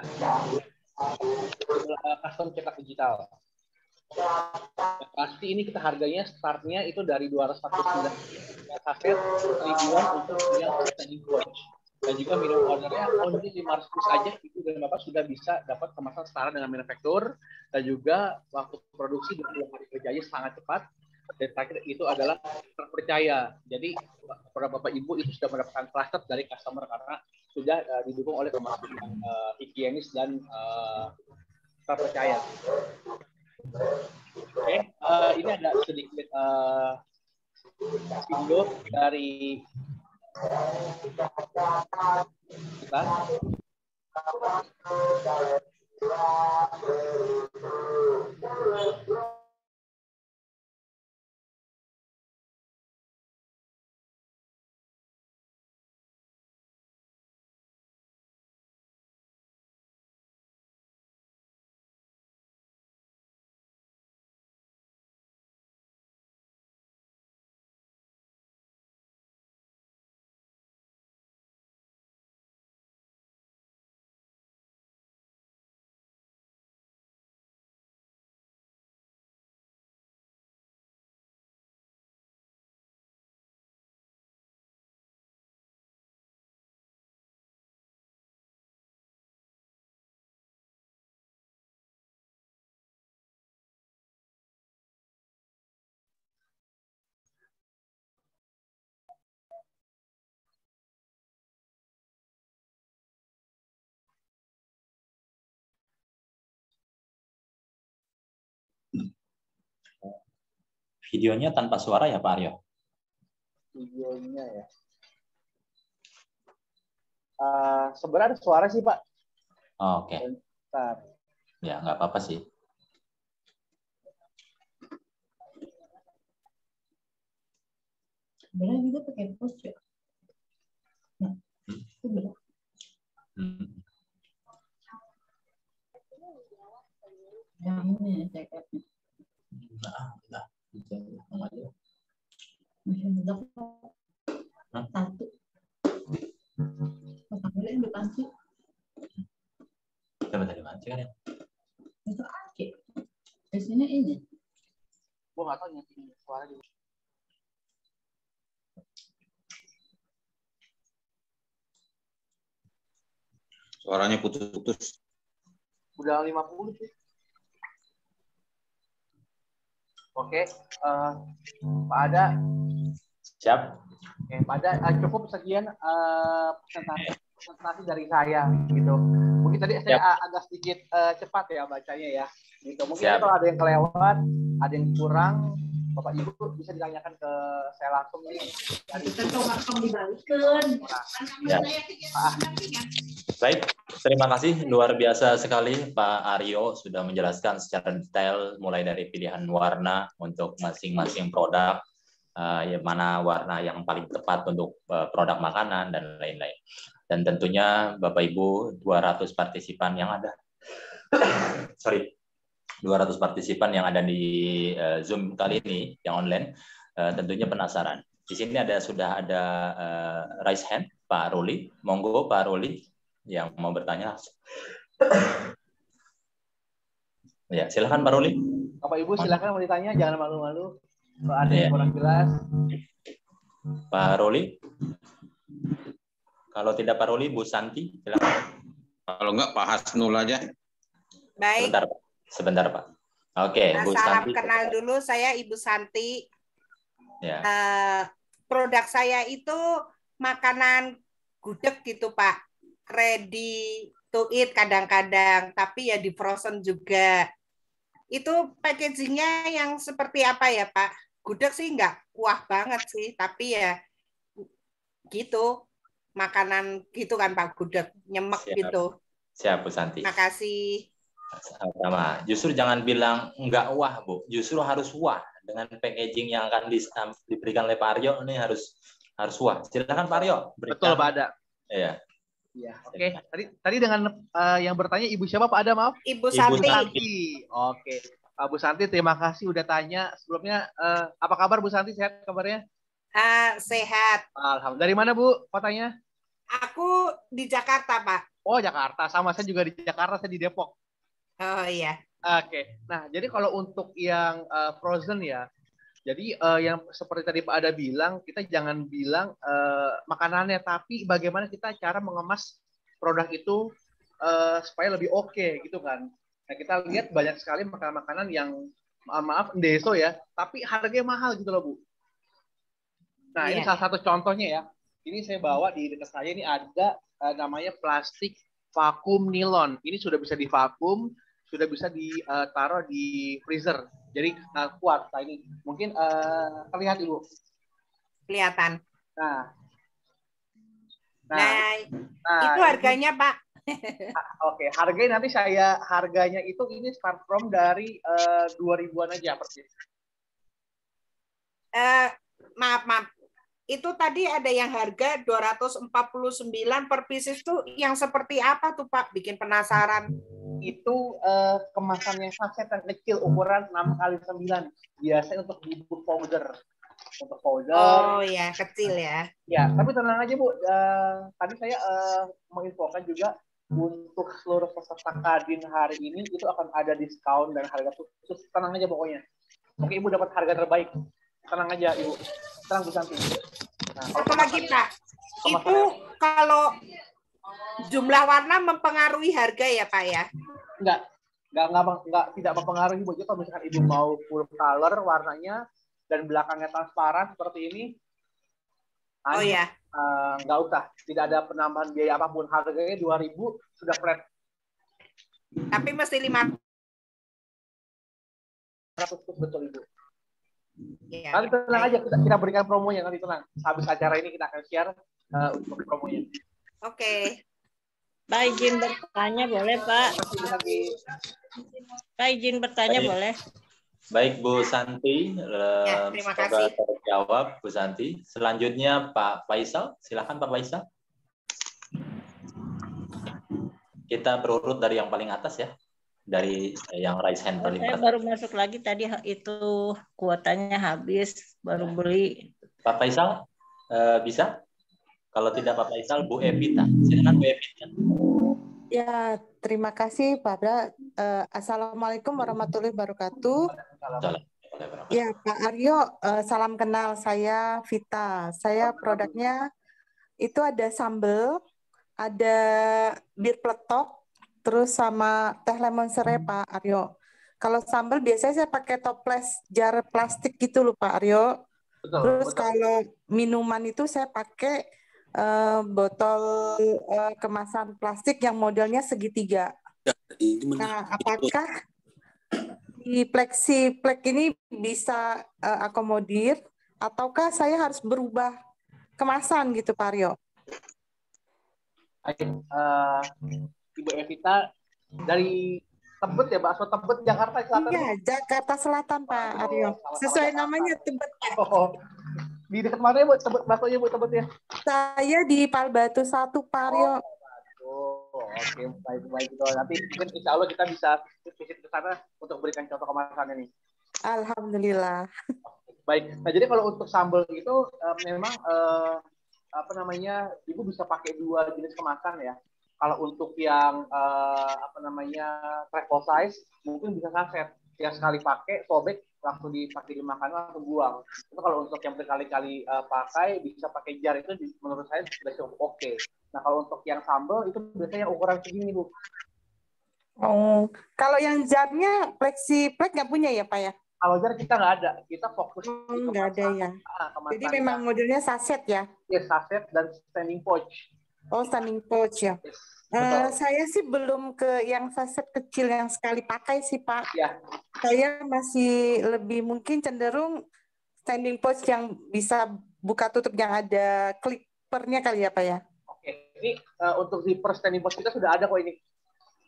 [SPEAKER 4] custom cetak digital. Ya, pasti ini kita harganya startnya itu dari 249 saset ribuan untuk yang standing watch. Dan juga minimum ordernya only 500 saja itu dan Bapak sudah bisa dapat kemasan setara dengan manufaktur, dan juga waktu produksi 20 hari kerjanya sangat cepat. Dan terakhir itu adalah terpercaya. Jadi produk Bapak Ibu itu sudah mendapatkan trust dari customer karena sudah didukung oleh kemasan higienis dan terpercaya. Oke, ini ada sedikit video dari kita.
[SPEAKER 5] Videonya tanpa suara ya Pak Aryo?
[SPEAKER 4] Videonya ya. Sebenarnya ada suara sih Pak.
[SPEAKER 5] Oh, oke.
[SPEAKER 4] Bentar.
[SPEAKER 5] Ya nggak apa-apa sih.
[SPEAKER 11] Sebenarnya juga pakai post ya. Nah, itu benar. Yang ini jaketnya.
[SPEAKER 5] Nah.
[SPEAKER 11] Masih muda satu. Pasangnya di panci.
[SPEAKER 5] Coba dari panci kan ya?
[SPEAKER 11] Itu aki. Biasanya ini.
[SPEAKER 4] Gua nggak tahu nyeting suara di.
[SPEAKER 10] Suaranya putus-putus.
[SPEAKER 4] Udah 50 sih. Oke, Pak Ada.
[SPEAKER 5] Siap.
[SPEAKER 4] Oke, Pak Ada, cukup sekian presentasi dari saya gitu. Mungkin tadi saya agak sedikit cepat ya bacanya ya. Gitu. Mungkin kalau ada yang kelewat, ada yang kurang, Bapak Ibu bisa ditanyakan ke saya langsung nih.
[SPEAKER 5] Ya. Baik, terima kasih. Luar biasa sekali Pak Aryo sudah menjelaskan secara detail mulai dari pilihan warna untuk masing-masing produk, mana warna yang paling tepat untuk produk makanan dan lain-lain. Dan tentunya Bapak Ibu 200 partisipan yang ada. 200 partisipan yang ada di Zoom kali ini yang online tentunya penasaran. Di sini sudah ada raise hand Pak Ruli. Monggo Pak Ruli yang mau bertanya. Ya, silakan Pak Ruli.
[SPEAKER 4] Bapak Ibu silakan mau ditanya, jangan malu-malu. Kalau ada yang kurang jelas.
[SPEAKER 5] Pak Ruli. Kalau tidak Pak Ruli, Bu Santi, silakan.
[SPEAKER 10] Kalau enggak Pak Hasnul aja.
[SPEAKER 3] Baik.
[SPEAKER 5] Sebentar Pak. Oke, Bu
[SPEAKER 3] Salam
[SPEAKER 5] Santi.
[SPEAKER 3] kenal dulu, saya Ibu Santi.
[SPEAKER 5] Ya.
[SPEAKER 3] Produk saya itu makanan gudeg gitu Pak, ready to eat kadang-kadang, tapi ya di frozen juga. Itu packagingnya yang seperti apa ya Pak? Gudeg sih nggak kuah banget sih, tapi ya gitu, makanan gitu kan Pak, gudeg nyemek
[SPEAKER 5] Siap.
[SPEAKER 3] gitu.
[SPEAKER 5] Siap, Bu Santi.
[SPEAKER 3] Makasih.
[SPEAKER 5] Sama. Justru jangan bilang nggak wah, Bu. Justru harus wah. Dengan packaging yang akan diberikan oleh Pak Aryo, ini harus wah. Silakan Pak Aryo.
[SPEAKER 4] Betul, Pak Ada.
[SPEAKER 5] Iya.
[SPEAKER 4] Iya, oke. Tadi dengan yang bertanya Ibu siapa Pak Ada, maaf?
[SPEAKER 3] Ibu Santi.
[SPEAKER 4] Oke. Bu Santi, terima kasih udah tanya. Sebelumnya, apa kabar Bu Santi? Sehat kabarnya?
[SPEAKER 3] Sehat.
[SPEAKER 4] Alhamdulillah. Dari mana Bu kotanya?
[SPEAKER 3] Aku di Jakarta, Pak.
[SPEAKER 4] Oh, Jakarta. Sama, saya juga di Jakarta, saya di Depok.
[SPEAKER 3] Oh iya.
[SPEAKER 4] Oke. Nah, jadi kalau untuk yang frozen ya, jadi yang seperti tadi Pak Ada bilang, kita jangan bilang makanannya, tapi bagaimana kita cara mengemas produk itu supaya lebih oke gitu kan. Nah, kita lihat banyak sekali makanan-makanan yang maaf ndeso ya, tapi harganya mahal gitu loh Bu. Nah, ini salah satu contohnya ya. Ini saya bawa di dekat saya ini ada namanya plastik vakum nilon. Ini sudah bisa divakum, sudah bisa ditaruh di freezer. Jadi kuat. Nah, ini mungkin terlihat Ibu.
[SPEAKER 3] Kelihatan.
[SPEAKER 4] Nah,
[SPEAKER 3] itu harganya Pak.
[SPEAKER 4] Oke, harganya nanti harganya itu ini start from dari 2.000-an aja persis.
[SPEAKER 3] Maaf. Itu tadi ada yang harga 249 per pieces itu yang seperti apa tuh Pak? Bikin penasaran.
[SPEAKER 4] Itu kemasannya saset yang kecil ukuran 6x9. Biasanya untuk bubuk powder. Untuk powder.
[SPEAKER 3] Oh ya, kecil ya.
[SPEAKER 4] Ya, tapi tenang aja Bu. Tadi saya menginfokan juga untuk seluruh peserta Kadin hari ini itu akan ada diskon dan harga khusus. Tenang aja pokoknya. Mungkin Ibu dapat harga terbaik. Tenang aja Ibu. Tenang Bu Santi. Nah,
[SPEAKER 3] satu lagi Pak, itu kalau jumlah warna mempengaruhi harga ya Pak ya?
[SPEAKER 4] Enggak, tidak mempengaruhi Bu. Jadi kalau misalkan Ibu mau full color warnanya dan belakangnya transparan seperti ini,
[SPEAKER 3] oh ya,
[SPEAKER 4] nggak usah, tidak ada penambahan biaya apapun. Harganya 2.000 sudah flat.
[SPEAKER 3] Tapi mesti 500
[SPEAKER 4] betul Ibu.
[SPEAKER 3] Ya,
[SPEAKER 4] nanti tenang aja, kita berikan promonya nanti, tenang. Habis acara ini kita akan share untuk promonya.
[SPEAKER 3] Oke.
[SPEAKER 12] Pak izin bertanya boleh Pak? Pak izin bertanya boleh?
[SPEAKER 5] Baik Bu Santi,
[SPEAKER 3] terima kasih.
[SPEAKER 5] Terjawab Bu Santi. Selanjutnya Pak Faisal, silakan Pak Faisal. Kita berurut dari yang paling atas ya. Dari yang raise hand paling
[SPEAKER 12] saya baru masuk lagi tadi, itu kuotanya habis, baru beli.
[SPEAKER 5] Pak Faisal bisa? Kalau tidak Pak Faisal, Bu Evita. Silakan Bu Evita.
[SPEAKER 3] Ya, terima kasih pada Assalamualaikum warahmatullahi wabarakatuh. Ya, Pak Aryo, salam kenal, saya Vita. Saya produknya itu ada sambal, ada bir peletok, terus sama teh lemon serai Pak Aryo. Kalau sambal biasanya saya pakai toples jar plastik gitu loh Pak Aryo. Terus kalau minuman itu saya pakai botol kemasan plastik yang modelnya segitiga. Nah, apakah di Plexiplek ini bisa akomodir ataukah saya harus berubah kemasan gitu Pak Aryo?
[SPEAKER 4] Ibu Evita dari Tebet ya, bakso Tebet Jakarta Selatan.
[SPEAKER 3] Iya, Jakarta Selatan Pak Aryo. Sesuai namanya Tebet.
[SPEAKER 4] Oh, di dekat mana ya Bu Tebet, baksonya Bu Tebet ya?
[SPEAKER 3] Saya di Palbatu 1 Pak Aryo.
[SPEAKER 4] Oke, baik itu. Nanti mungkin insya Allah kita bisa visit ke sana untuk berikan contoh kemasan ini.
[SPEAKER 3] Alhamdulillah.
[SPEAKER 4] Baik. Nah, jadi kalau untuk sambal itu memang Ibu bisa pakai 2 jenis kemasan ya. Kalau untuk yang travel size mungkin bisa saset. Yang sekali pakai, sobek, langsung dipakai di makanan, langsung buang. Itu kalau untuk yang berkali-kali pakai, bisa pakai jar, itu menurut saya sudah cukup oke. Nah, kalau untuk yang sambal, itu biasanya ukuran segini, Bu.
[SPEAKER 3] Oh, kalau yang jarnya Flexiplek nggak punya ya Pak ya?
[SPEAKER 4] Kalau jar kita nggak ada, kita fokus di
[SPEAKER 3] Nggak ada ya.
[SPEAKER 4] kemasan.
[SPEAKER 3] Jadi memang modelnya saset ya?
[SPEAKER 4] Yes, saset dan standing pouch.
[SPEAKER 3] Oh, standing pouch ya.
[SPEAKER 4] Yes,
[SPEAKER 3] saya sih belum ke yang saset kecil yang sekali pakai sih Pak.
[SPEAKER 4] Ya.
[SPEAKER 3] Saya masih lebih mungkin cenderung standing pouch yang bisa buka tutup yang ada clippernya kali ya Pak ya?
[SPEAKER 4] Oke, ini untuk zipper standing pouch kita sudah ada kok ini.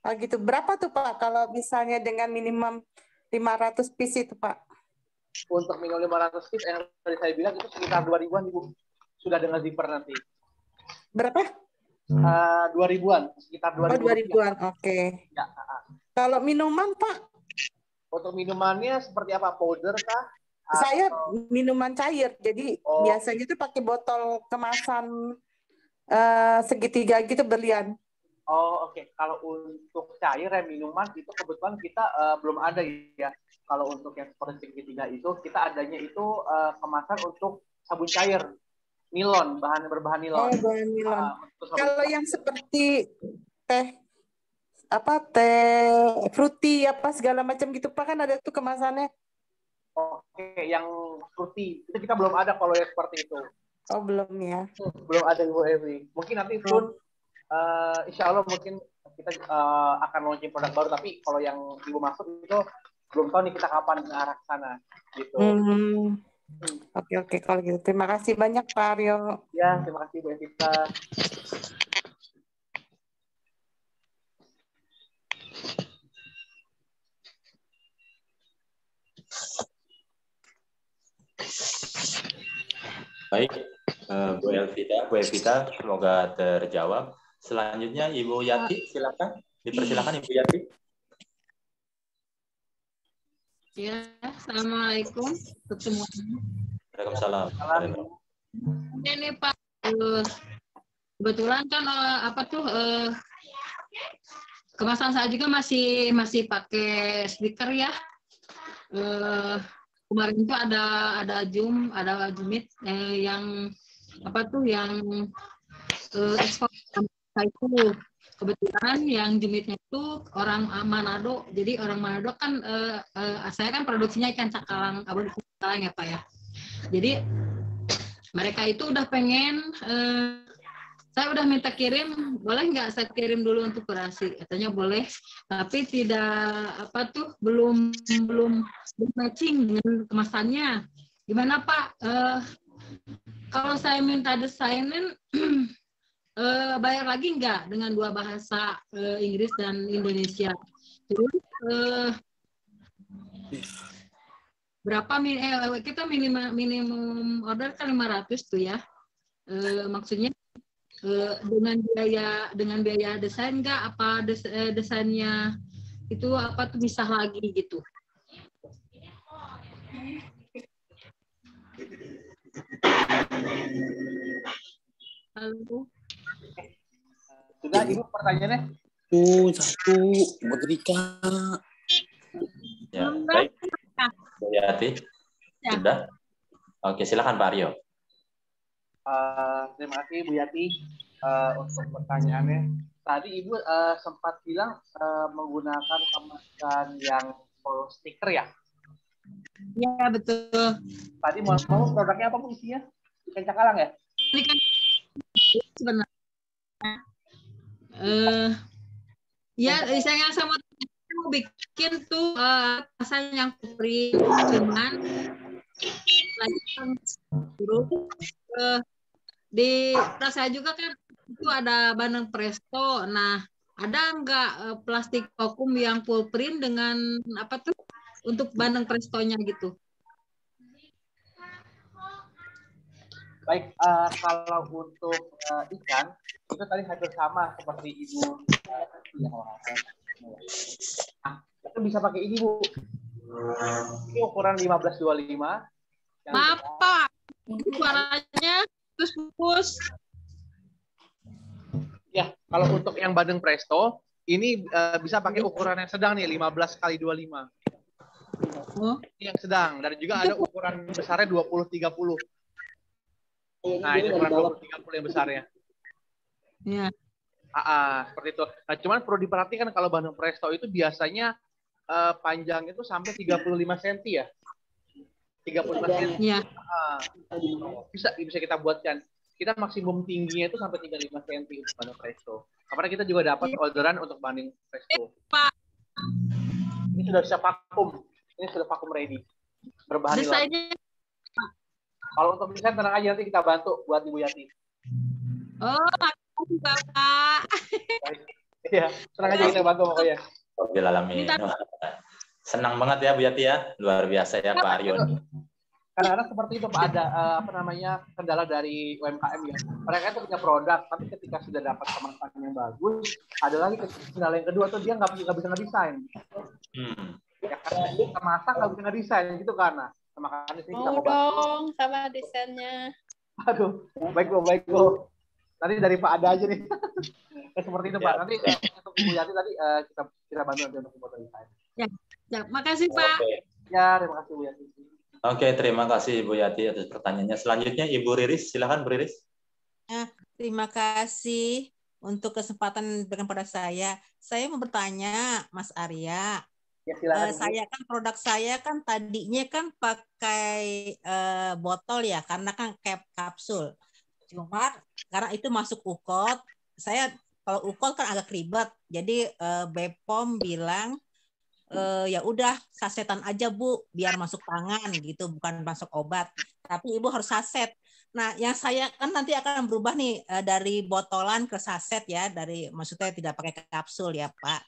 [SPEAKER 3] Oh gitu. Berapa tuh Pak kalau misalnya dengan minimum 500 piece itu Pak?
[SPEAKER 4] Untuk minimum 500 piece yang tadi saya bilang itu sekitar 2.000-an Ibu. Sudah dengan zipper nanti.
[SPEAKER 3] Berapa?
[SPEAKER 4] 2.000-an, sekitar 2.000.
[SPEAKER 3] Oh, 2.000-an. Oke.
[SPEAKER 4] Ya.
[SPEAKER 3] Kalau minuman Pak?
[SPEAKER 4] Untuk minumannya seperti apa? Powder kah?
[SPEAKER 3] Saya minuman cair. Jadi biasanya itu pakai botol kemasan segitiga gitu berlian.
[SPEAKER 4] Oh, oke. Kalau untuk cair ya minuman itu kebetulan kita belum ada ya. Kalau untuk yang seperti segitiga itu kita adanya itu kemasan untuk sabun cair nilon, berbahan nilon.
[SPEAKER 3] Oh, bahan nilon. Kalau yang seperti teh fruity apa segala macam gitu Pak, kan ada tuh kemasannya.
[SPEAKER 4] Oke, yang fruity itu kita belum ada kalau yang seperti itu.
[SPEAKER 3] Oh, belum ya.
[SPEAKER 4] Belum ada Ibu Evi. Mungkin nanti pun insya Allah mungkin kita akan launching produk baru, tapi kalau yang Ibu maksud itu belum tahu nih kita kapan ke arah sana gitu.
[SPEAKER 3] Oke, kalau gitu. Terima kasih banyak Pak Aryo.
[SPEAKER 4] Ya, terima kasih Bu Evita.
[SPEAKER 5] Baik, Bu Evita, semoga terjawab. Selanjutnya Ibu Yati, silakan. Dipersilakan Ibu Yati.
[SPEAKER 13] Ya, assalamualaikum untuk semuanya.
[SPEAKER 5] Waalaikumsalam.
[SPEAKER 13] Ini Pak, kebetulan kan kemasan saya juga masih pakai stiker ya. Kemarin itu ada Jumit yang ekspor itu. Kebetulan yang Jumitnya itu orang Manado, jadi orang Manado kan saya kan produksinya ikan cakalang, ya Pak ya. Jadi mereka itu udah pengen, saya udah minta kirim, boleh nggak saya kirim dulu untuk kurasi? Katanya boleh, tapi tidak belum matching dengan kemasannya. Gimana Pak? Kalau saya minta desainin bayar lagi nggak dengan dua bahasa Inggris dan Indonesia? Terus berapa kita minimum order kan 500 tuh ya? Maksudnya dengan biaya desain nggak? Apa desainnya itu tuh misah lagi gitu? Halo.
[SPEAKER 4] Sudah Ibu pertanyaannya?
[SPEAKER 14] Satu, Ibu Rika.
[SPEAKER 5] Ya, baik. Bu Yati. Sudah. Oke, silakan Pak Aryo.
[SPEAKER 4] Terima kasih Bu Yati untuk pertanyaannya. Tadi Ibu sempat bilang menggunakan kemasan yang full stiker ya?
[SPEAKER 13] Ya, betul.
[SPEAKER 4] Tadi mau produknya apa Bu isinya? Ikan cakalang ya?
[SPEAKER 13] Ikan sebenarnya. Ya, saya mau bikin tuh rasanya yang free, cuman di tas saya juga kan itu ada bandeng presto. Nah, ada nggak plastik vakum yang full print dengan untuk bandeng prestonya gitu?
[SPEAKER 4] Baik, kalau untuk ikan itu tadi hampir sama seperti Ibu. Itu bisa pakai ini Bu. Ini ukuran 1525.
[SPEAKER 13] Maaf Pak, suaranya terus putus.
[SPEAKER 4] Ya, kalau untuk yang bandeng presto ini bisa pakai ukuran yang sedang nih 15x25. Ini yang sedang dan juga ada ukuran besarnya 20-30. Nah, ini ukuran 20-30 yang besarnya.
[SPEAKER 13] Ya.
[SPEAKER 4] Seperti itu. Nah, cuman perlu diperhatikan kalau Bandung Presto itu biasanya panjang itu sampai 35 cm ya. 35 cm.
[SPEAKER 13] Iya.
[SPEAKER 4] Bisa kita buatkan. Kita maksimum tingginya itu sampai 35 cm untuk Bandung Presto. Karena kita juga dapat orderan untuk Bandung Presto.
[SPEAKER 12] Pak.
[SPEAKER 4] Ini sudah bisa vakum. Ini sudah vakum ready. Berbahan
[SPEAKER 12] Desainnya.
[SPEAKER 4] Kalau untuk desain tenang aja, nanti kita bantu buat Ibu Yati.
[SPEAKER 12] Oh, makasih Bapak.
[SPEAKER 4] Iya, tenang aja kita bantu pokoknya.
[SPEAKER 5] Alhamdulillah. Senang banget ya Bu Yati ya, luar biasa ya Pak Aryo.
[SPEAKER 4] Kadang-kadang seperti itu Pak, ada kendala dari UMKM ya. Mereka itu punya produk, tapi ketika sudah dapat kemasan yang bagus, ada lagi kendala yang kedua tuh dia nggak bisa ngedesain. Ya kan, kita masak nggak bisa ngedesain gitu karena makanya sih kita
[SPEAKER 2] mau dong sama desainnya.
[SPEAKER 4] Aduh, baik lo. Nanti dari Pak ada aja nih. Seperti itu Pak. Nanti untuk Ibu Yati tadi kita bantu nanti untuk foto desain.
[SPEAKER 12] Ya, makasih Pak.
[SPEAKER 4] Ya, terima kasih Bu Yati.
[SPEAKER 5] Oke, terima kasih Ibu Yati atas pertanyaannya. Selanjutnya Ibu Riris, silakan Bu Riris.
[SPEAKER 15] Terima kasih untuk kesempatan diberikan pada saya. Saya mau bertanya, Mas Arya.
[SPEAKER 4] Ya, silakan.
[SPEAKER 15] Saya kan produk saya kan tadinya kan pakai botol ya, karena kan kapsul. Cuma karena itu masuk UKOT, saya kalau UKOT kan agak ribet. Jadi BPOM bilang ya udah sasetan aja Bu, biar masuk tangan gitu, bukan masuk obat. Tapi Ibu harus saset. Nah, yang saya kan nanti akan berubah nih dari botolan ke saset ya, maksudnya tidak pakai kapsul ya Pak.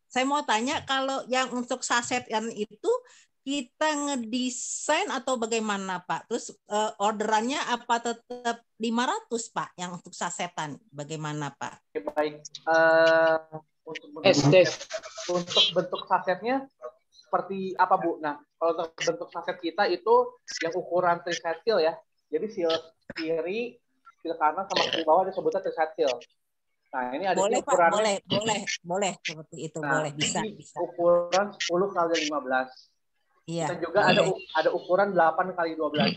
[SPEAKER 15] Saya mau tanya kalau yang untuk sasetan itu kita ngedesain atau bagaimana Pak? Terus orderannya apa tetap 500 Pak yang untuk sasetan? Bagaimana Pak?
[SPEAKER 4] Oke, baik. Untuk bentuk sasetnya seperti apa Bu? Nah, kalau untuk bentuk saset kita itu yang ukuran trisetil ya. Jadi seal kiri, seal kanan sama kiri bawah disebutnya trisetil. Nah, ini ada ukuran.
[SPEAKER 15] Boleh seperti itu, boleh bisa.
[SPEAKER 4] Ukuran 10x15.
[SPEAKER 15] Iya.
[SPEAKER 4] Dan juga ada ukuran 8x12.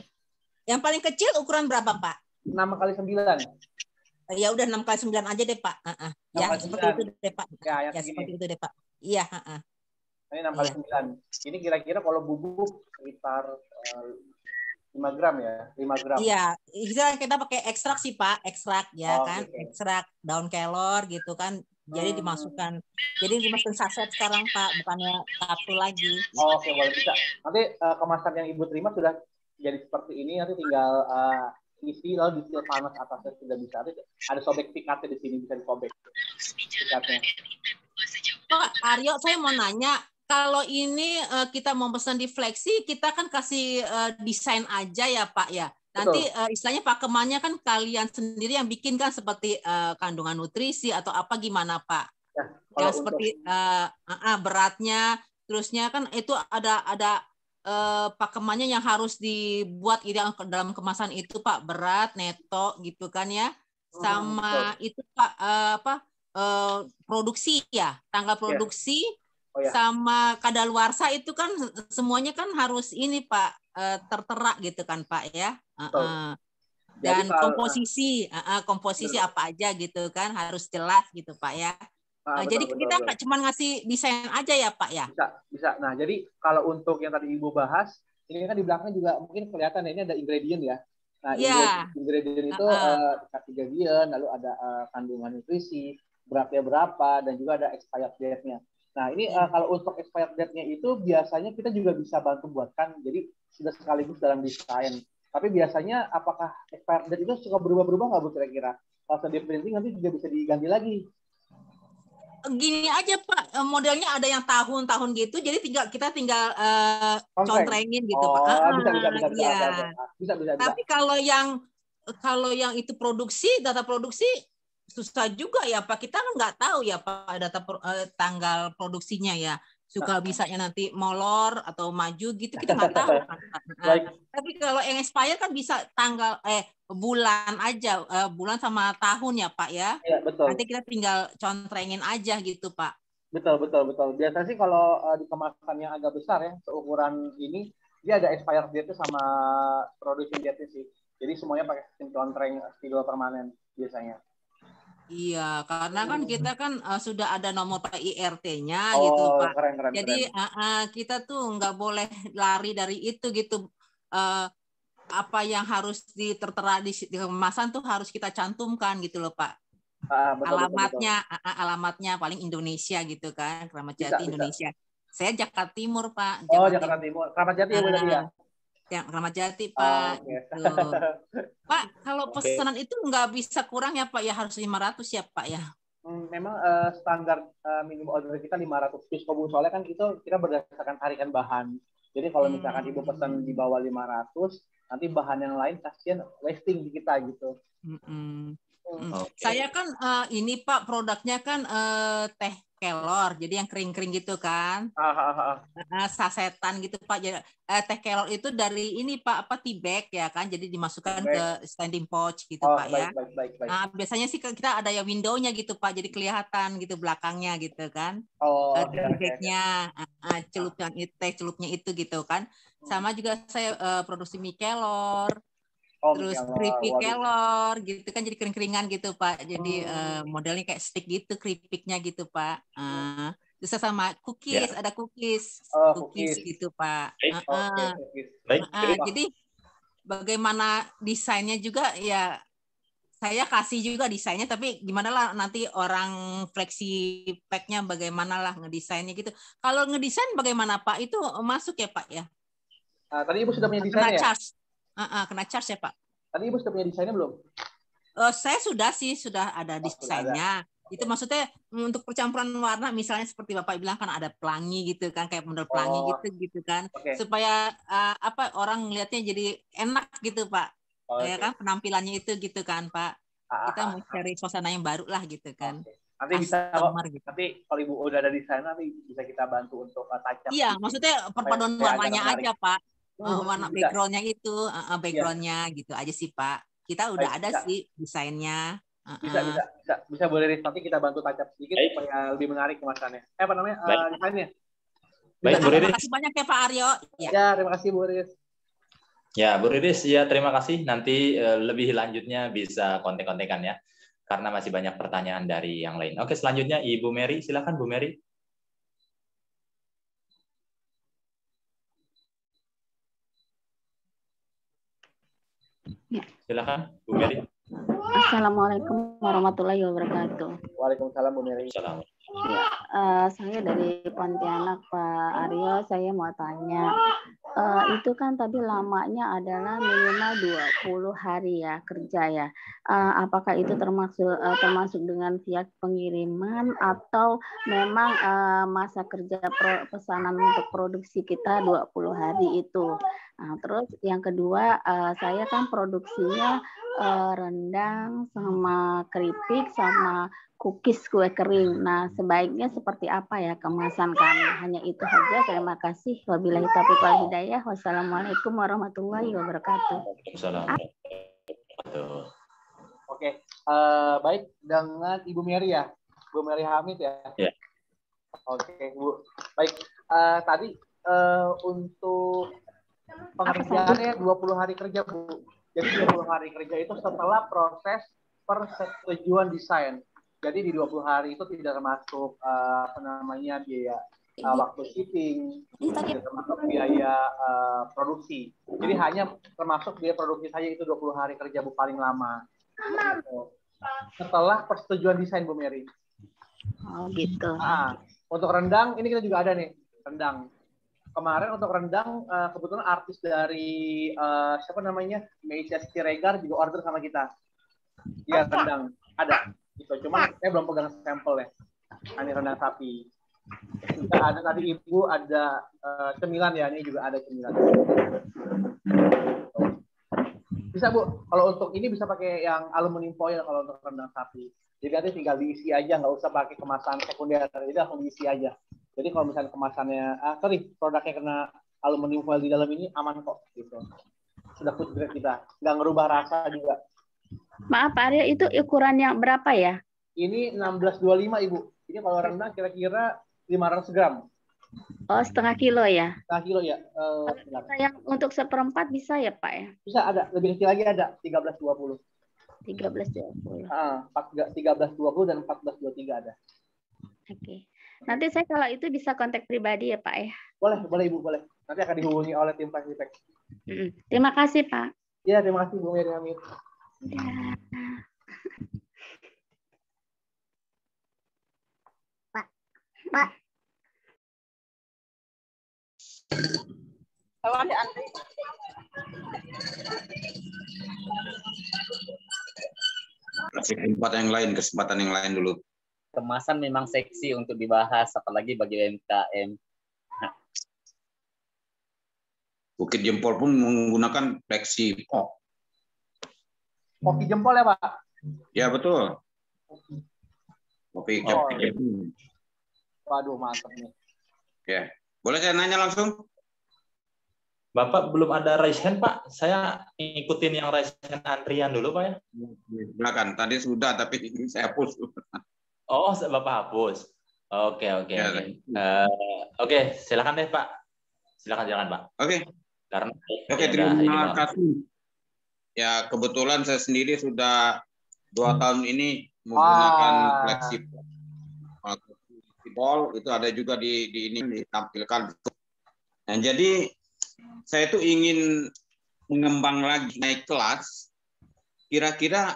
[SPEAKER 15] Yang paling kecil ukuran berapa, Pak?
[SPEAKER 4] 6x9.
[SPEAKER 15] Ya udah 6x9 aja deh, Pak. Ya, seperti itu deh, Pak.
[SPEAKER 4] Ya,
[SPEAKER 15] seperti itu deh, Pak. Iya,
[SPEAKER 4] Ini 6x9. Ini kira-kira kalau bubuk sekitar 5 gram ya, 5 gram.
[SPEAKER 15] Iya, kita pakai ekstrak sih Pak, ekstrak ya kan, okay. Ekstrak daun kelor gitu kan. Jadi dimasukkan saset sekarang Pak, bukannya kapsul lagi.
[SPEAKER 4] Oke, boleh bisa. Nanti kemasan yang Ibu terima sudah jadi seperti ini, nanti tinggal isi lalu disil panas atasnya sudah bisa. Nanti ada sobek pikatnya di sini, bisa disobek pikatnya.
[SPEAKER 15] Pak Aryo, saya mau nanya. Kalau ini kita mau pesan di Flexi, kita kan kasih desain aja ya Pak ya. Nanti istilahnya pakemannya kan kalian sendiri yang bikin kan seperti kandungan nutrisi atau apa gimana Pak?
[SPEAKER 4] Ya,
[SPEAKER 15] yang seperti beratnya, terusnya kan itu ada pakemannya yang harus dibuat gitu dalam kemasan itu Pak, berat, neto gitu kan ya. Sama itu Pak produksi ya, tanggal produksi.
[SPEAKER 4] Ya.
[SPEAKER 15] Sama kadaluarsa itu kan semuanya kan harus ini Pak tertera gitu kan Pak ya. Dan komposisi apa aja gitu kan harus jelas gitu Pak ya. Jadi kita nggak cuma ngasih desain aja ya Pak ya.
[SPEAKER 4] Bisa. Nah jadi kalau untuk yang tadi Ibu bahas ini kan di belakang juga mungkin kelihatan ini ada ingredient ya. Nah ingredient itu ingredient lalu ada kandungan nutrisi, beratnya berapa dan juga ada expired date-nya. Nah, ini kalau untuk expired date-nya itu biasanya kita juga bisa bantu buatkan, jadi sudah sekaligus dalam desain. Tapi biasanya apakah expired date itu suka berubah-berubah nggak Bu kira-kira? Kalau di printing nanti juga bisa diganti lagi.
[SPEAKER 15] Gini aja Pak, modelnya ada yang tahun-tahun gitu, jadi kita tinggal contrengin gitu Pak.
[SPEAKER 4] Bisa.
[SPEAKER 15] Tapi kalau yang itu data produksi susah juga ya Pak, kita kan nggak tahu ya Pak data tanggal produksinya ya, suka bisanya nanti molor atau maju gitu, kita nggak tahu. Tapi kalau yang expire kan bisa tanggal bulan aja, bulan sama tahun ya Pak ya.
[SPEAKER 4] Iya, betul.
[SPEAKER 15] Nanti kita tinggal contrengin aja gitu Pak.
[SPEAKER 4] Betul. Biasanya sih kalau di kemasan yang agak besar ya, seukuran ini dia ada expired date sama production date sih. Jadi semuanya pakai sistem contreng spidol permanen biasanya.
[SPEAKER 15] Iya, karena kan kita kan sudah ada nomor PIRT-nya
[SPEAKER 4] Oh,
[SPEAKER 15] gitu, Pak.
[SPEAKER 4] keren.
[SPEAKER 15] Jadi kita tuh nggak boleh lari dari itu gitu. Apa yang harus tertera di kemasan tuh harus kita cantumkan gitu loh, Pak. Alamatnya paling Indonesia gitu kan, Kramat Jati Indonesia. Saya Jakarta Timur, Pak.
[SPEAKER 4] Jakarta Timur. Kramat Jati ya berarti ya?
[SPEAKER 15] Ya, Kramat Jati, Pak. Gitu. Pak, kalau pesanan itu nggak bisa kurang ya, Pak? Ya harus 500 ya, Pak ya?
[SPEAKER 4] Memang standar minimum order kita 500 piece, soalnya kan itu kita berdasarkan tarikan bahan. Jadi kalau misalkan Ibu pesan di bawah 500, nanti bahan yang lain kasihan wasting di kita gitu.
[SPEAKER 15] Saya kan ini Pak produknya kan teh kelor, jadi yang kering-kering gitu kan, sasetan gitu Pak. Jadi teh kelor itu dari ini Pak tea bag ya kan, jadi dimasukkan ke standing pouch gitu Pak ya.
[SPEAKER 4] Baik.
[SPEAKER 15] Nah, biasanya sih kita ada ya window-nya gitu Pak, jadi kelihatan gitu belakangnya gitu kan. Tea bag-nya, celupnya itu gitu kan. Sama juga saya produksi mie kelor. Terus keripik kelor gitu kan, jadi kering-keringan gitu Pak. Jadi modelnya kayak stick gitu, keripiknya gitu Pak. Terus sama cookies, ada cookies gitu Pak. Jadi bagaimana desainnya juga ya, saya kasih juga desainnya, tapi gimana lah nanti orang flexi pack-nya bagaimana lah ngedesainnya gitu. Kalau ngedesain bagaimana Pak? Itu masuk ya Pak ya?
[SPEAKER 4] Tadi Ibu sudah punya desainnya ya?
[SPEAKER 15] Kena charge ya Pak.
[SPEAKER 4] Tadi Ibu sudah punya desainnya belum?
[SPEAKER 15] Saya sudah ada desainnya. Itu maksudnya untuk percampuran warna, misalnya seperti Bapak bilang kan ada pelangi gitu kan, kayak model pelangi gitu kan, supaya orang ngelihatnya jadi enak gitu Pak. Ya kan penampilannya itu gitu kan Pak. Kita mau cari suasana yang baru lah gitu kan.
[SPEAKER 4] Nanti bisa nanti kalau Ibu udah ada desain nanti bisa kita bantu untuk touch up.
[SPEAKER 15] Iya, maksudnya perpaduan warnanya aja Pak. Warna backgroundnya itu, backgroundnya gitu aja sih Pak. Kita udah ada sih desainnya.
[SPEAKER 4] Bisa boleh nanti kita bantu touch up sedikit supaya lebih menarik kemasannya. Desainnya.
[SPEAKER 15] Terima kasih banyak ya Pak Aryo.
[SPEAKER 4] Ya, terima kasih Bu Riris.
[SPEAKER 5] Ya, Bu Riris, ya terima kasih. Nanti lebih lanjutnya bisa kontek-kontekan ya. Karena masih banyak pertanyaan dari yang lain. Oke, selanjutnya Ibu Mary, silakan Bu Mary. Silakan Bu Mary.
[SPEAKER 6] Assalamualaikum warahmatullahi wabarakatuh.
[SPEAKER 4] Waalaikumsalam Bu Mary.
[SPEAKER 6] Ya, saya dari Pontianak Pak Aryo, saya mau tanya, itu kan tadi lamanya adalah minimal 20 hari ya kerja ya. Apakah itu termasuk dengan via pengiriman atau memang masa kerja pesanan untuk produksi kita 20 hari itu? Nah, terus yang kedua, saya kan produksinya rendang sama keripik sama cookies kue kering. Nah, sebaiknya seperti apa ya kemasan kami? Hanya itu saja. Terima kasih. Wabillahi taufiq wal hidayah. Wassalamualaikum warahmatullahi wabarakatuh.
[SPEAKER 4] Oke, baik dengan Ibu Mary ya, Bu Mary Hamid ya. Oke, Bu. Baik, tadi untuk pengerjaannya 20 hari kerja, Bu. Jadi 20 hari kerja itu setelah proses persetujuan desain. Jadi di 20 hari itu tidak termasuk biaya waktu shipping, tidak termasuk biaya produksi. Jadi hanya termasuk biaya produksi saja, itu 20 hari kerja Bu paling lama. Setelah persetujuan desain Bu Mary.
[SPEAKER 6] Oh gitu.
[SPEAKER 4] Untuk rendang ini kita juga ada nih, rendang. Kemarin untuk rendang kebetulan artis dari Meisha Siregar juga order sama kita. Iya, rendang ada. Gitu. Cuman saya belum pegang sampel ya. Ini rendang sapi. Kita ada tadi Ibu ada cemilan ya, ini juga ada cemilan. Bisa Bu, kalau untuk ini bisa pakai yang aluminium foil kalau untuk rendang sapi. Jadi nanti tinggal diisi aja, nggak usah pakai kemasan sekunder, jadi langsung diisi aja. Jadi kalau misalnya kemasannya, produknya kena aluminium foil di dalam ini aman kok, gitu. Sudah food grade kita, nggak ngerubah rasa juga.
[SPEAKER 6] Maaf Pak Aryo, itu ukuran yang berapa ya?
[SPEAKER 4] Ini 1625 Ibu. Ini kalau rendang kira-kira 500 gram.
[SPEAKER 6] Oh, setengah kilo ya?
[SPEAKER 4] Setengah kilo ya.
[SPEAKER 6] Yang untuk 1/4 bisa ya Pak ya?
[SPEAKER 4] Bisa, ada. Lebih kecil lagi ada, 1320.
[SPEAKER 6] 13.20.
[SPEAKER 4] 13.20 dan 14.23 ada.
[SPEAKER 6] Oke. Nanti saya kalau itu bisa kontak pribadi ya Pak ya.
[SPEAKER 4] Boleh Ibu, boleh. Nanti akan dihubungi oleh tim Fleksipek.
[SPEAKER 6] Terima kasih Pak.
[SPEAKER 4] Iya, terima kasih Bu Miriam.
[SPEAKER 6] Ya. Pak.
[SPEAKER 12] Kalau ada Andri.
[SPEAKER 10] Kesempatan yang lain dulu.
[SPEAKER 16] Kemasan memang seksi untuk dibahas, apalagi bagi UMKM.
[SPEAKER 10] Bukit Jempol pun menggunakan Fleksipok.
[SPEAKER 4] Kopi jempol ya Pak?
[SPEAKER 10] Ya betul. Kopi jempol.
[SPEAKER 4] Waduh, mantap nih.
[SPEAKER 10] Ya, boleh saya nanya langsung?
[SPEAKER 5] Bapak belum ada raise hand, Pak. Saya ngikutin yang raise hand antrian dulu, Pak ya.
[SPEAKER 10] Silakan. Tadi sudah, tapi ini saya hapus.
[SPEAKER 5] Oh, Bapak hapus. Oke. Oke, silakan deh, Pak. Silakan, Pak.
[SPEAKER 10] Oke.
[SPEAKER 5] Karena
[SPEAKER 10] terima kasih. Ya, kebetulan saya sendiri sudah 2 tahun ini menggunakan Fleksipok. Itu ada juga di ini ditampilkan. Nah, jadi saya tuh ingin mengembang lagi, naik kelas. Kira-kira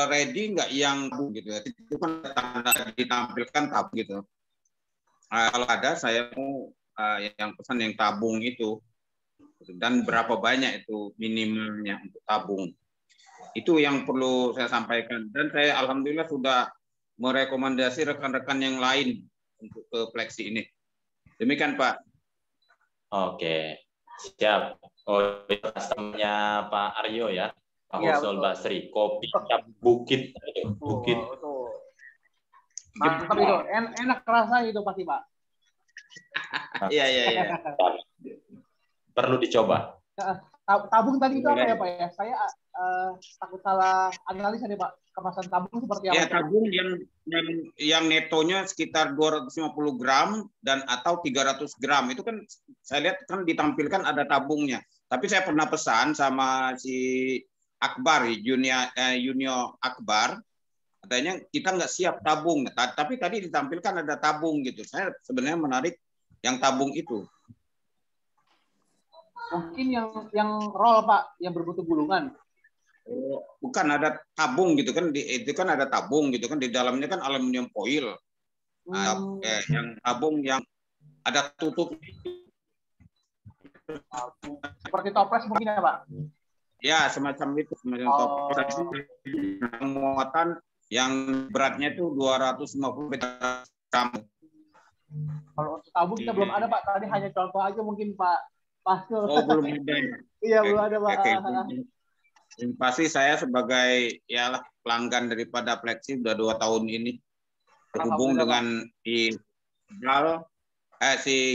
[SPEAKER 10] ready nggak yang gitu ya? Itu kan ditampilkan tabung gitu. Kalau ada, saya mau yang pesan yang tabung itu. Dan berapa banyak itu minimalnya untuk tabung. Itu yang perlu saya sampaikan. Dan saya alhamdulillah sudah merekomendasi rekan-rekan yang lain untuk ke Fleksi ini. Demikian Pak.
[SPEAKER 5] Oke, siap. Oh, customer-nya Pak Aryo ya, Pak Husnul Basri. Kopi Cap Bukit.
[SPEAKER 4] Mantap itu, enak rasanya itu pasti Pak.
[SPEAKER 10] Iya.
[SPEAKER 5] Perlu dicoba.
[SPEAKER 4] Tabung tadi itu apa ya Pak ya? Saya takut salah analisa nih Pak. Kemasan tabung seperti apa?
[SPEAKER 10] Ya, tabung yang netonya sekitar 250 gram dan atau 300 gram. Itu kan saya lihat kan ditampilkan ada tabungnya. Tapi saya pernah pesan sama si Akbar, Junior Akbar. Katanya kita nggak siap tabung. Tapi tadi ditampilkan ada tabung gitu. Saya sebenarnya menarik yang tabung itu.
[SPEAKER 4] Mungkin yang roll Pak, yang berbentuk gulungan.
[SPEAKER 10] Bukan, ada tabung gitu kan, itu kan ada tabung gitu kan, di dalamnya kan aluminium foil. Yang tabung yang ada tutup.
[SPEAKER 4] Seperti toples mungkin ya Pak?
[SPEAKER 10] Ya, semacam itu, toples. Muatan yang beratnya itu 250 gram.
[SPEAKER 4] Kalau untuk tabung kita belum ada Pak, tadi hanya contoh aja mungkin Pak.
[SPEAKER 10] Oh, belum ada.
[SPEAKER 4] Iya, belum ada Pak.
[SPEAKER 10] Pasti saya sebagai pelanggan daripada Fleksi sudah 2 tahun ini terhubung dengan si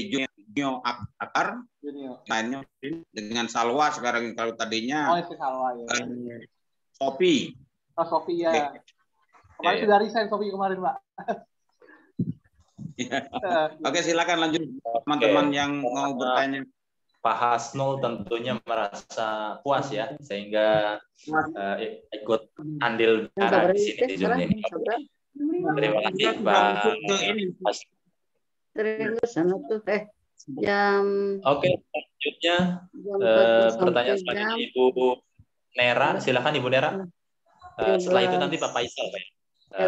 [SPEAKER 10] Junior Akar, lainnya dengan Salwa sekarang. Kalau tadinya
[SPEAKER 4] Salwa, ya.
[SPEAKER 10] Sophie.
[SPEAKER 4] Oh, Sophie ya. Kemarin sudah resign Sophie kemarin Pak.
[SPEAKER 10] Oke, silakan lanjut teman-teman yang mau bertanya.
[SPEAKER 5] Pak Hasnul tentunya merasa puas ya, sehingga ikut andil bicara di sini di Zoom ini. Terima kasih Pak. Oke, selanjutnya pertanyaan selanjutnya Ibu Nera, silakan Ibu Nera. Setelah itu nanti Pak Faisal, Pak.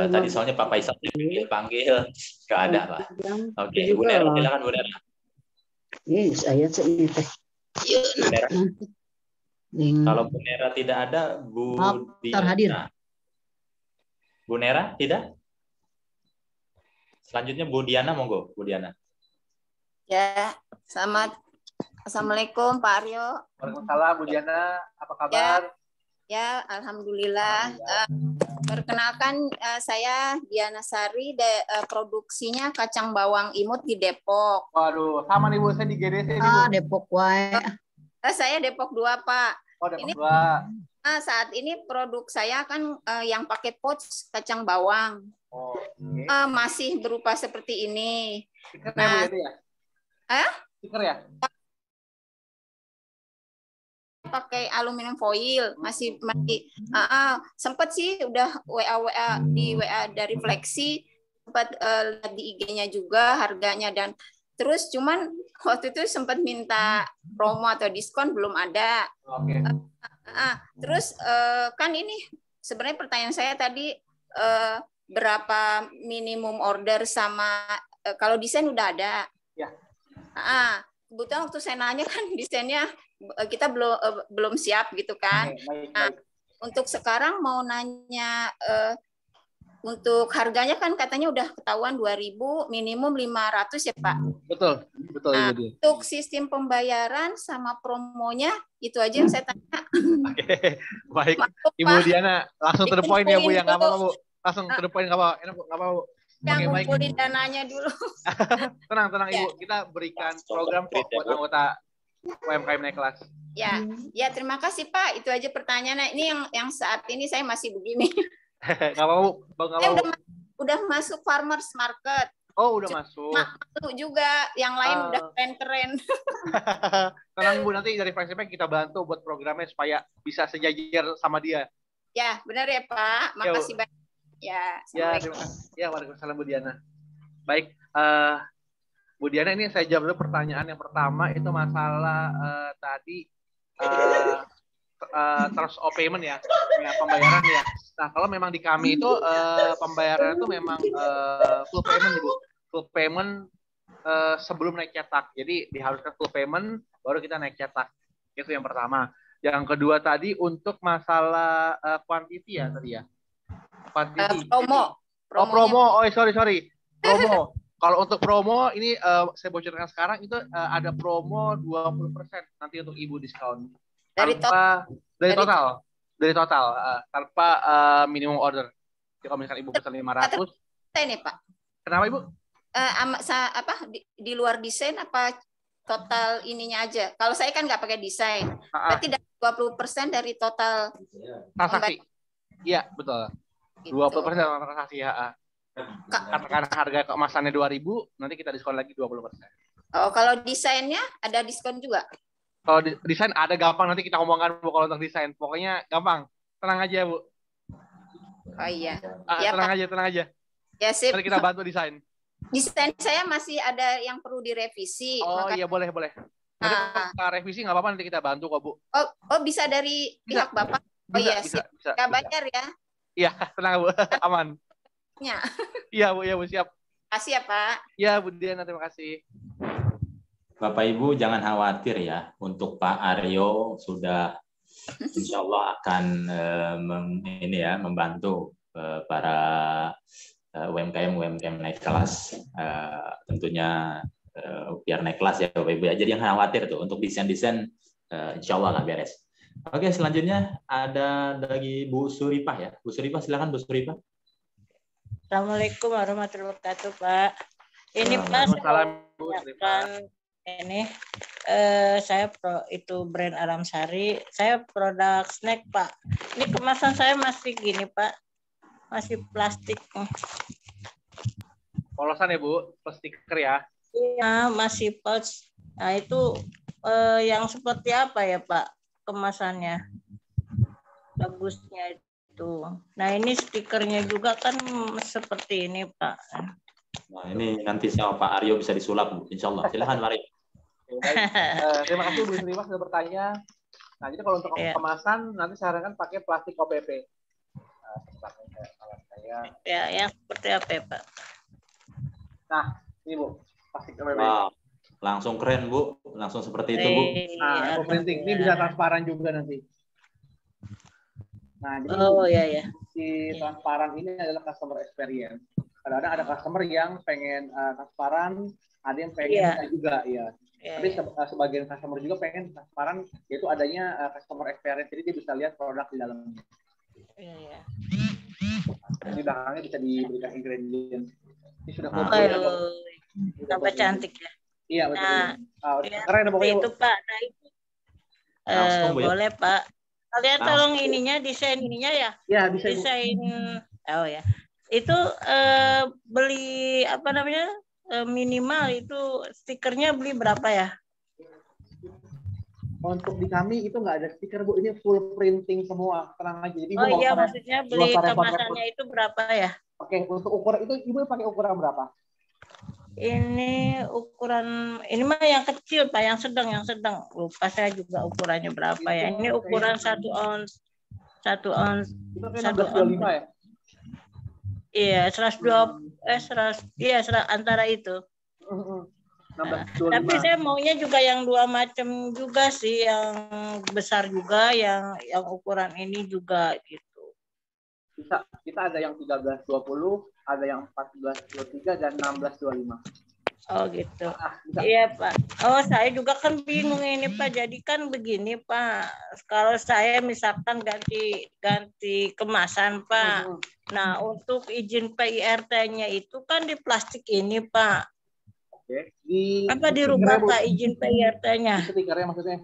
[SPEAKER 5] Tadi soalnya Pak Faisal dipanggil, nggak ada Pak. Oke, Ibu Nera, silakan Bu Nera.
[SPEAKER 7] Saya ini teh.
[SPEAKER 5] Kalau Bu Nera tidak ada, Bu Diana.
[SPEAKER 7] Hadir.
[SPEAKER 5] Bu Nera tidak? Selanjutnya Bu Diana, monggo Bu Diana.
[SPEAKER 17] Ya, Assalamualaikum Pak Aryo.
[SPEAKER 4] Waalaikumsalam Bu Diana, apa kabar?
[SPEAKER 17] Ya, alhamdulillah. Perkenalkan saya Diana Sari, produksinya kacang bawang imut di Depok.
[SPEAKER 4] Waduh, sama nih Bu, saya di GDC nih Bu.
[SPEAKER 7] Depok wae.
[SPEAKER 17] Saya Depok 2, Pak.
[SPEAKER 4] Oh, Depok 2.
[SPEAKER 17] Nah, saat ini produk saya kan yang pakai pouch kacang bawang.
[SPEAKER 4] Oh, okay.
[SPEAKER 17] Masih berupa seperti ini.
[SPEAKER 4] Stiker ya Bu ya?
[SPEAKER 17] Stiker
[SPEAKER 4] ya?
[SPEAKER 17] pakai aluminium foil, masih sempat sih udah WA di WA dari Fleksi, sempat lihat di IG-nya juga harganya, dan terus cuman waktu itu sempat minta promo atau diskon belum ada.
[SPEAKER 4] Oke.
[SPEAKER 17] Terus kan ini sebenarnya pertanyaan saya tadi berapa minimum order sama kalau desain udah ada.
[SPEAKER 4] Ya.
[SPEAKER 17] Kebetulan waktu saya nanya kan desainnya kita belum siap gitu kan. Untuk sekarang mau nanya untuk harganya kan katanya udah ketahuan 2.000 minimum 500 ya Pak.
[SPEAKER 4] Betul Ibu Dian.
[SPEAKER 17] Untuk sistem pembayaran sama promonya itu aja yang saya tanya.
[SPEAKER 4] Oke, baik. Ibu Diana langsung to the point ya Bu, yang nggak apa-apa Bu. Langsung to the point nggak apa-apa. Enak Bu, nggak apa-apa Bu.
[SPEAKER 17] Yang
[SPEAKER 4] Oke,
[SPEAKER 17] ngumpulin dananya dulu.
[SPEAKER 4] Tenang Ibu, kita berikan program kok buat anggota UMKM naik kelas.
[SPEAKER 17] Ya terima kasih Pak. Itu aja pertanyaannya. Ini yang saat ini saya masih begini.
[SPEAKER 4] Nggak apa-apa Bu.
[SPEAKER 17] Udah masuk farmers market.
[SPEAKER 4] Oh, udah masuk.
[SPEAKER 17] Malu juga, yang lain udah keren-keren.
[SPEAKER 4] Tenang Bu, nanti dari Flexipek kita bantu buat programnya supaya bisa sejajar sama dia.
[SPEAKER 17] Ya, benar ya Pak. Makasih banyak. Ya,
[SPEAKER 4] terima kasih. Ya, waalaikumsalam Bu Diana. Baik, Bu Diana, ini saya jawab dulu pertanyaan yang pertama, itu masalah tadi terms of payment ya pembayaran ya. Nah, kalau memang di kami itu pembayaran itu memang full payment Ibu. Full payment sebelum naik cetak. Jadi diharuskan full payment baru kita naik cetak. Itu yang pertama. Yang kedua tadi untuk masalah quantity ya tadi ya. Quantity.
[SPEAKER 17] Promo.
[SPEAKER 4] Promo. Oh, sorry. Promo. Kalau untuk promo ini saya bocorkan sekarang itu ada promo 20% nanti untuk Ibu diskon. Dari total tanpa minimum order. Jadi kalau misalkan Ibu pesan 500.
[SPEAKER 17] Ini Pak.
[SPEAKER 4] Kenapa Ibu?
[SPEAKER 17] Di luar desain apa total ininya aja? Kalau saya kan nggak pakai desain. Berarti dari 20% dari total
[SPEAKER 4] transaksi. Iya, betul. Gitu. 20% dari transaksi ya. Katakan harga kemasannya 2.000, nanti kita diskon lagi 20%.
[SPEAKER 17] Oh, kalau desainnya ada diskon juga?
[SPEAKER 4] Kalau desain ada gampang, nanti kita ngomongkan Bu kalau untuk desain. Pokoknya gampang. Tenang aja Bu.
[SPEAKER 17] Oh iya.
[SPEAKER 4] Tenang aja.
[SPEAKER 17] Ya sip.
[SPEAKER 4] Nanti kita bantu desain.
[SPEAKER 17] Desain saya masih ada yang perlu direvisi.
[SPEAKER 4] Oh iya, boleh. Nanti kalau revisi nggak apa-apa, nanti kita bantu kok Bu.
[SPEAKER 17] Oh bisa dari pihak Bapak? Oh iya, sip. Nggak bayar ya?
[SPEAKER 4] Iya, tenang Bu. Aman. Iya Bu, siap.
[SPEAKER 17] Kasih ya Pak.
[SPEAKER 4] Iya Bu Diana, terima kasih.
[SPEAKER 5] Bapak Ibu jangan khawatir ya, untuk Pak Aryo sudah insya Allah akan membantu para UMKM naik kelas, tentunya biar naik kelas ya Bapak Ibu ya. Jadi yang khawatir tuh untuk desain insya Allah akan beres. Oke, selanjutnya ada lagi Bu Suripah ya. Bu Suripah, silakan Bu Suripah.
[SPEAKER 12] Assalamualaikum warahmatullahi wabarakatuh Pak. Ini Pak, ini saya itu brand Alam Sari, saya produk snack Pak. Ini kemasan saya masih gini Pak, masih plastik.
[SPEAKER 4] Polosan ya Bu, stiker ya?
[SPEAKER 12] Iya, masih pouch. Nah itu yang seperti apa ya Pak kemasannya? Bagusnya itu. Nah ini stikernya juga kan seperti ini Pak.
[SPEAKER 5] Nah ini nanti sama Pak Aryo bisa disulap Bu, insya Allah. Silahkan Mari.
[SPEAKER 4] Terima kasih Bu Sri sudah bertanya. Nah, jadi kalau untuk kemasan nanti sarankan pakai plastik OPP.
[SPEAKER 12] Ya, yang seperti apa ya, Pak?
[SPEAKER 4] Nah, ini Bu, plastik OPP.
[SPEAKER 5] Wow, langsung keren Bu, langsung seperti itu Bu.
[SPEAKER 4] Nah, printing ini bisa transparan juga nanti. Nah, jadi si transparan ini adalah customer experience. Kadang-kadang ada customer yang pengen transparan, ada yang pengen juga ya. Tapi sebagian customer juga pengen transparan, yaitu adanya customer experience, jadi dia bisa lihat produk di dalamnya. Di belakangnya bisa diberikan ingredient. Ini sudah
[SPEAKER 12] tambah cantik ya.
[SPEAKER 4] Iya betul. Keren pokoknya
[SPEAKER 12] itu Pak. Nah itu boleh Pak. Kalian tolong ininya, desain ininya ya.
[SPEAKER 4] Iya bisa.
[SPEAKER 12] Desain. Oh ya. Itu beli apa namanya? Minimal itu stikernya beli berapa ya?
[SPEAKER 4] Untuk di kami itu nggak ada stiker Bu, ini full printing semua, tenang aja. Jadi
[SPEAKER 12] Oh
[SPEAKER 4] Ibu
[SPEAKER 12] iya, maksudnya beli kemasannya itu berapa ya?
[SPEAKER 4] Oke, untuk ukuran itu Ibu pakai ukuran berapa?
[SPEAKER 12] Ini ukuran, ini mah yang kecil Pak, yang sedang. Lupa saya juga ukurannya berapa ya. Ini ukuran 1 ons. 1 ons.
[SPEAKER 4] Itu kayak 1625 ya?
[SPEAKER 12] Iya, 120, iya antara itu.
[SPEAKER 4] 1625.
[SPEAKER 12] Tapi saya maunya juga yang 2 macam juga sih, yang besar juga, yang ukuran ini juga gitu.
[SPEAKER 4] Bisa, kita ada yang 1320, ada yang 1423 dan 1625.
[SPEAKER 12] Oh gitu. Iya Pak. Oh saya juga kan bingung ini Pak. Jadi kan begini Pak. Kalau saya misalkan ganti kemasan Pak. Nah untuk izin PIRT-nya itu kan di plastik ini Pak.
[SPEAKER 4] Oke.
[SPEAKER 12] Apa dirubah Pak izin PIRT-nya?
[SPEAKER 4] Stikernya maksudnya?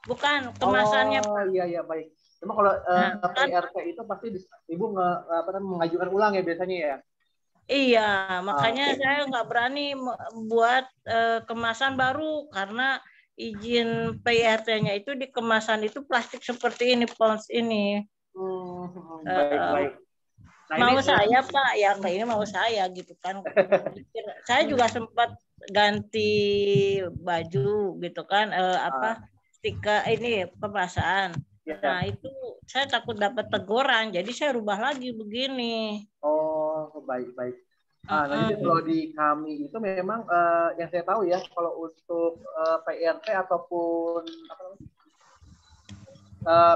[SPEAKER 12] Bukan kemasannya
[SPEAKER 4] Pak. Oh iya baik. Cuma kalau PIRT itu pasti Ibu mengajukan ulang ya biasanya ya?
[SPEAKER 12] Iya, makanya saya nggak berani buat kemasan baru karena izin PIRT-nya itu di kemasan itu plastik seperti ini, pons ini.
[SPEAKER 4] Baik. Nah,
[SPEAKER 12] mau saya Pak, ya kayak ini mau saya gitu kan. Saya juga sempat ganti baju gitu kan, stiker ini kemasan. Nah itu saya takut dapat teguran, jadi saya rubah lagi begini.
[SPEAKER 4] Oh baik. Nah jadi kalau di kami itu memang yang saya tahu ya, kalau untuk PIRT ataupun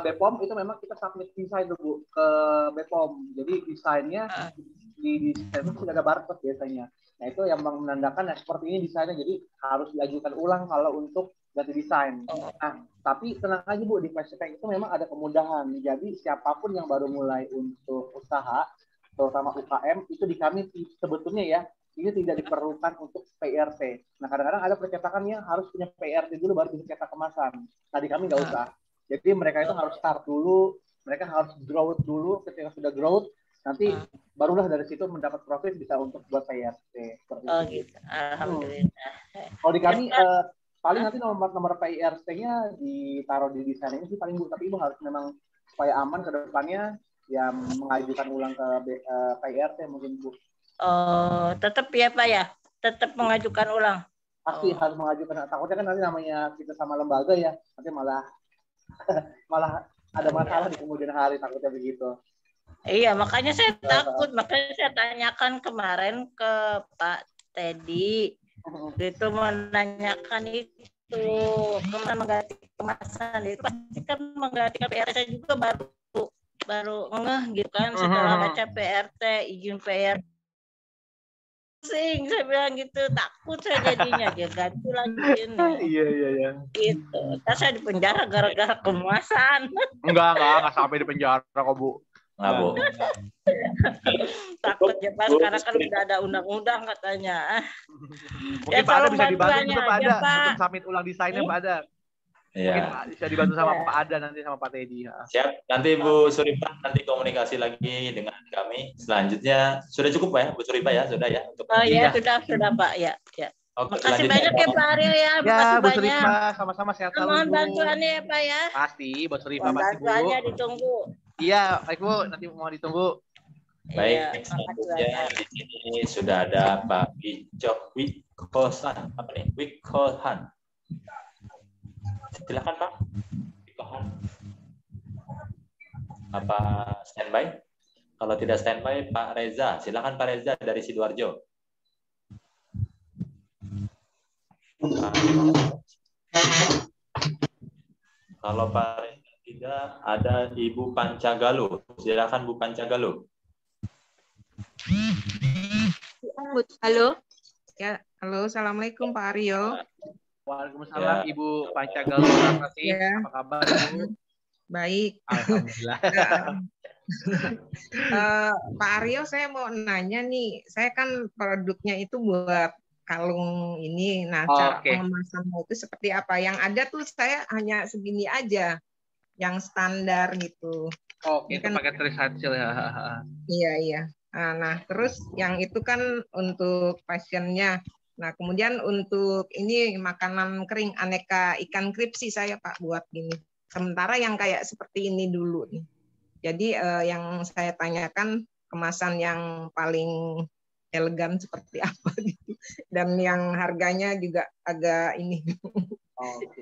[SPEAKER 4] BPOM itu memang kita submit desain dulu ke BPOM. Jadi desainnya di desain itu sudah ada barcode biasanya. Nah itu yang menandakan ya seperti ini desainnya, jadi harus diajukan ulang kalau untuk ganti desain. Nah, tapi tenang aja Bu, di Flexitech itu memang ada kemudahan. Jadi siapapun yang baru mulai untuk usaha, terutama UKM, itu di kami sebetulnya ya, ini tidak diperlukan untuk PIRT. Nah, kadang-kadang ada percetakan yang harus punya PIRT dulu baru bisa cetak kemasan. Nah, di kami nggak usah. Jadi mereka itu harus start dulu, mereka harus growth dulu. Ketika sudah growth, nanti barulah dari situ mendapat profit bisa untuk buat PIRT.
[SPEAKER 12] Gitu. Alhamdulillah.
[SPEAKER 4] Kalau di kami paling nanti nomor PIRT-nya ditaruh di desain ini sih paling Bu, tapi Ibu harus memang supaya aman ke depannya ya mengajukan ulang ke PIRT mungkin Bu.
[SPEAKER 12] Oh, tetap ya Pak ya? Tetap mengajukan ulang?
[SPEAKER 4] Pasti harus mengajukan, takutnya kan nanti namanya kita sama lembaga ya, nanti malah ada masalah di kemudian hari, takutnya begitu.
[SPEAKER 12] Iya, makanya saya takut, makanya saya tanyakan kemarin ke Pak Teddy. Itu menanyakan itu kemarin mengganti kemasan itu pasti kan mengganti PRT juga baru ngeh gitu kan setelah baca PRT izin PRT saya bilang gitu, takut saya jadinya dia ganti lagi ini.
[SPEAKER 4] Iya
[SPEAKER 12] gitu. Terus saya di penjara gara-gara kemasan.
[SPEAKER 4] Enggak sampai di penjara kok Bu.
[SPEAKER 5] Nggak, Bu.
[SPEAKER 12] Takut ya Pak, sekarang kan udah ada undang-undang katanya.
[SPEAKER 4] Mungkin Pak Ada bisa dibantu juga Pak Ada untuk submit ulang desainnya Pak Ada. Mungkin bisa dibantu sama Pak Ada nanti sama Pak Teddy.
[SPEAKER 5] Siap, nanti Bu Suripa nanti komunikasi lagi dengan kami. Selanjutnya sudah cukup Pak ya, Bu Suripa ya, sudah ya. Untuk
[SPEAKER 12] ya sudah Pak ya.
[SPEAKER 5] Oke,
[SPEAKER 12] makasih banyak ya Pak Aryo ya.
[SPEAKER 4] Ya, Bu Suripa, sama-sama sehat selalu.
[SPEAKER 12] Mohon bantuannya ya Pak ya.
[SPEAKER 4] Pasti, Bu Suripa pasti Bu.
[SPEAKER 12] Bantuannya ditunggu.
[SPEAKER 4] Iya, baik Bu, nanti mau ditunggu.
[SPEAKER 5] Baik, selanjutnya di sini sudah ada Pak Wikohan. Apa nih? Wikohan. Silakan Pak. Wikohan. Apa standby? Kalau tidak standby, Pak Reza. Silakan Pak Reza dari Sidoarjo. Kalau Pak Reza tidak, ada Ibu Pancagaluh. Silakan Bu Pancagaluh.
[SPEAKER 18] Halo. Ya, halo. Assalamualaikum Pak Aryo.
[SPEAKER 4] Waalaikumsalam Ibu Pancagaluh. Apa kabar Bu?
[SPEAKER 18] Baik.
[SPEAKER 4] Alhamdulillah.
[SPEAKER 18] Pak Aryo, saya mau nanya nih. Saya kan produknya itu buat kalung ini. Nah, cara pengemasannya itu seperti apa? Yang ada tuh saya hanya segini aja. Yang standar gitu.
[SPEAKER 4] Oke, itu pakai trihasil ya.
[SPEAKER 18] Iya. Nah, terus yang itu kan untuk fashionnya. Nah, kemudian untuk ini makanan kering aneka ikan kripsi saya Pak buat gini. Sementara yang kayak seperti ini dulu nih. Jadi yang saya tanyakan kemasan yang paling elegan seperti apa gitu. Dan yang harganya juga agak ini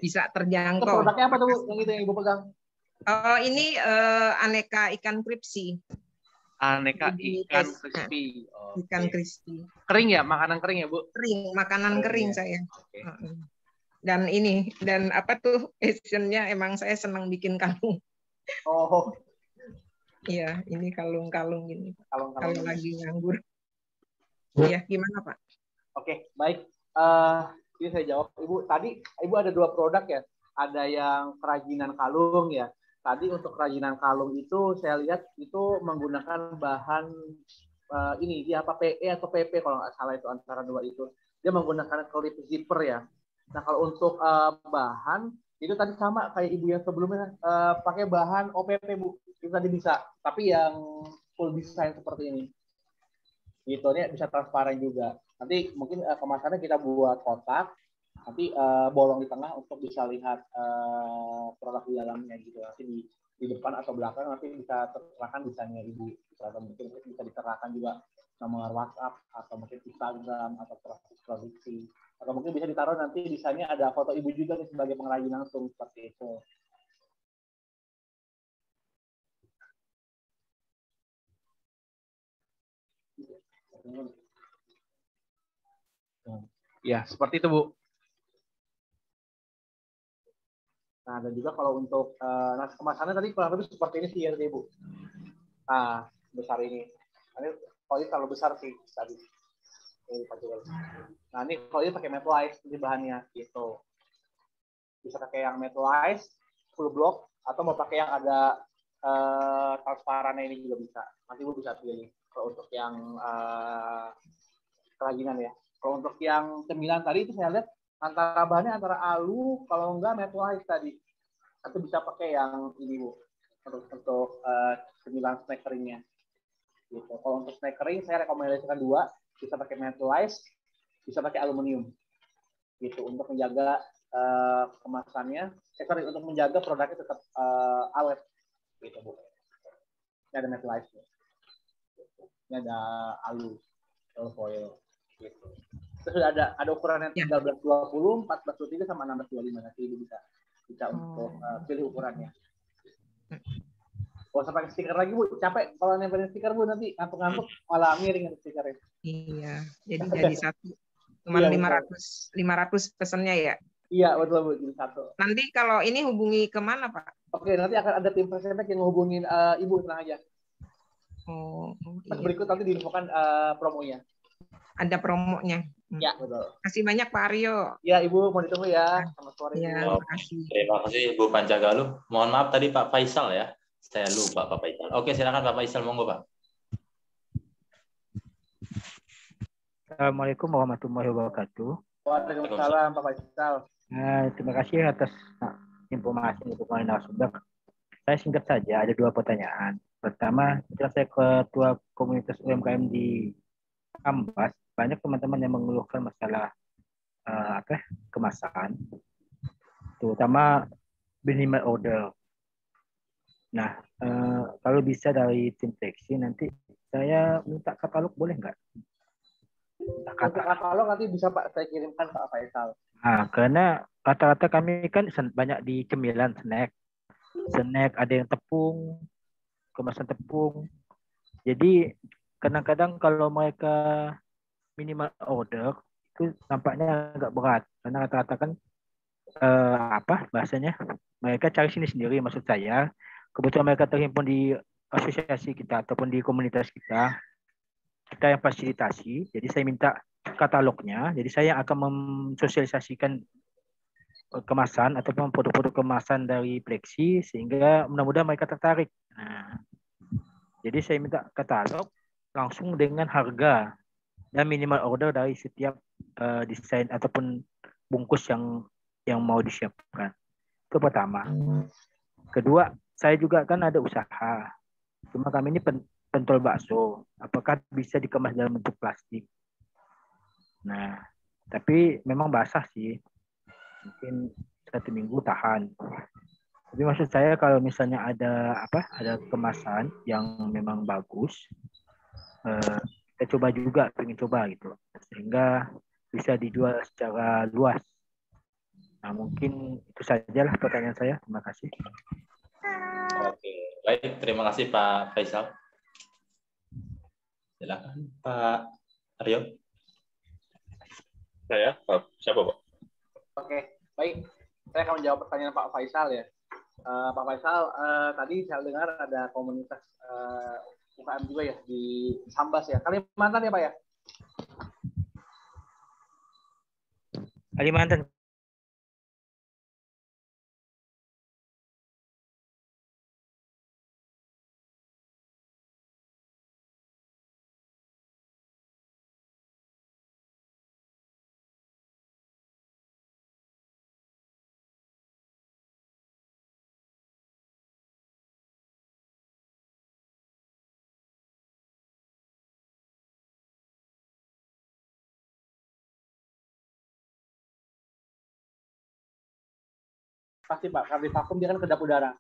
[SPEAKER 18] bisa terjangkau.
[SPEAKER 4] Itu produknya apa tuh Bu? Yang itu yang Ibu pegang?
[SPEAKER 18] Ini aneka ikan kripsi.
[SPEAKER 4] Aneka ikan crispy.
[SPEAKER 18] Ikan crispy.
[SPEAKER 4] Kering ya, makanan kering ya Bu?
[SPEAKER 18] Kering, makanan kering
[SPEAKER 4] ya.
[SPEAKER 18] saya. Dan ini, dan apa tuh passionnya emang saya senang bikin kalung.
[SPEAKER 4] Oh.
[SPEAKER 18] Iya, ini kalung-kalung gini. Kalau lagi nganggur.
[SPEAKER 4] Bu.
[SPEAKER 18] Iya, gimana Pak?
[SPEAKER 4] Oke, baik. Ini saya jawab. Ibu, tadi Ibu ada 2 produk ya. Ada yang kerajinan kalung ya. Tadi untuk kerajinan kalung itu saya lihat itu menggunakan bahan ini dia apa PE atau PP kalau nggak salah itu antara 2 itu. Dia menggunakan klip zipper ya. Nah kalau untuk bahan itu tadi sama kayak Ibu yang sebelumnya pakai bahan OPP Bu. Itu tadi bisa. Tapi yang full design seperti ini. Gitu nih bisa transparan juga. Nanti mungkin kemasannya kita buat kotak. Nanti bolong di tengah untuk bisa lihat produk di dalamnya gitu. Nanti di depan atau belakang nanti bisa terterakan desainnya Ibu. Atau mungkin bisa diterahkan juga nomor WhatsApp atau mungkin Instagram atau proses produksi. Atau mungkin bisa ditaruh nanti desainnya ada foto Ibu juga nih sebagai pengrajin langsung seperti itu. Ya, seperti itu Bu. Nah, dan juga kalau untuk kemasannya tadi kurang lebih seperti ini sih ya Bu. Nah, besar ini. Ini kalau ini terlalu besar sih tadi. Nah, ini kalau ini pakai metalize ini bahannya gitu. Bisa pakai yang metalize full block atau mau pakai yang ada transparannya ini juga bisa. Nanti Bu bisa pilih. Kalau untuk yang kerajinan ya. Kalau untuk yang cemilan tadi itu saya lihat antara bahannya antara alu, kalau enggak metalize tadi. Atau bisa pakai yang ini Bu, untuk cemilan snack keringnya. Gitu. Kalau untuk snack kering saya rekomendasikan 2, bisa pakai metalize, bisa pakai aluminium. Gitu untuk menjaga kemasannya, untuk menjaga produknya tetap awet. Gitu Bu. Ini ada metalize. Ini ada alu foil. Gitu. Terus sudah ada ukurannya 1320, 1423 sama 1625 nanti Ibu bisa untuk pilih ukurannya. Kalau sampai stiker lagi Bu, capek kalau nempelin stiker Bu nanti ngantuk-ngantuk malah miring stikernya.
[SPEAKER 18] Iya, jadi satu. Cuma iya, 500 pesannya ya.
[SPEAKER 4] Iya betul Bu, jadi satu.
[SPEAKER 18] Nanti kalau ini hubungi kemana Pak?
[SPEAKER 4] Oke, nanti akan ada tim Presepek yang hubungin Ibu, tenang aja.
[SPEAKER 18] Oh, iya.
[SPEAKER 4] Berikut nanti diinfokan promonya.
[SPEAKER 18] Ada promonya.
[SPEAKER 4] Ya, betul.
[SPEAKER 18] Terima kasih banyak Pak Aryo.
[SPEAKER 4] Ya, Ibu mau ditunggu ya. Selamat sore.
[SPEAKER 18] Ya, terima kasih.
[SPEAKER 5] Terima kasih Ibu Pancagaluh. Mohon maaf tadi Pak Faisal ya. Saya lupa Pak Faisal. Oke, silakan Pak Faisal, monggo Pak.
[SPEAKER 9] Assalamualaikum warahmatullahi wabarakatuh.
[SPEAKER 4] Waalaikumsalam Pak Faisal.
[SPEAKER 9] Terima kasih atas informasi untuk narasumber. Saya singkat saja, ada 2 pertanyaan. Pertama, saya ketua komunitas UMKM di Ambas, banyak teman-teman yang mengeluhkan masalah kemasan, terutama minimal order. Nah, kalau bisa dari tim Teksi nanti saya minta katalog boleh nggak?
[SPEAKER 4] Katalog nanti bisa Pak saya kirimkan Pak Faisal.
[SPEAKER 9] Nah, karena rata-rata kami kan banyak di cemilan snack ada yang tepung, kemasan tepung. Jadi kadang-kadang kalau mereka minimal order itu nampaknya agak berat karena rata-rata kan bahasanya mereka cari sendiri. Maksud saya kebetulan mereka terhimpun di asosiasi kita ataupun di komunitas kita yang fasilitasi. Jadi saya minta katalognya. Jadi saya akan mensosialisasikan kemasan ataupun produk-produk kemasan dari Pleksi sehingga mudah-mudahan mereka tertarik. Nah, jadi saya minta katalog langsung dengan harga dan minimal order dari setiap desain ataupun bungkus yang mau disiapkan. Itu pertama. Kedua, saya juga kan ada usaha. Cuma kami ini pentol bakso. Apakah bisa dikemas dalam bentuk plastik? Nah, Tapi memang basah sih. Mungkin 1 minggu tahan. Tapi maksud saya kalau misalnya ada kemasan yang memang bagus, kita coba juga, pengen coba gitu, sehingga bisa dijual secara luas. Nah, mungkin itu sajalah pertanyaan saya. Terima kasih.
[SPEAKER 5] Oke, baik. Terima kasih Pak Faisal. Silakan Pak Aryo.
[SPEAKER 19] Saya? Siapa Pak?
[SPEAKER 4] Oke, baik. Saya akan menjawab pertanyaan Pak Faisal ya. Pak Faisal, tadi saya dengar ada komunitas UKM juga ya di Sambas ya. Kalimantan ya Pak ya?
[SPEAKER 9] Kalimantan.
[SPEAKER 4] Pasti Pak, kalau di vakum dia kan kedap udara.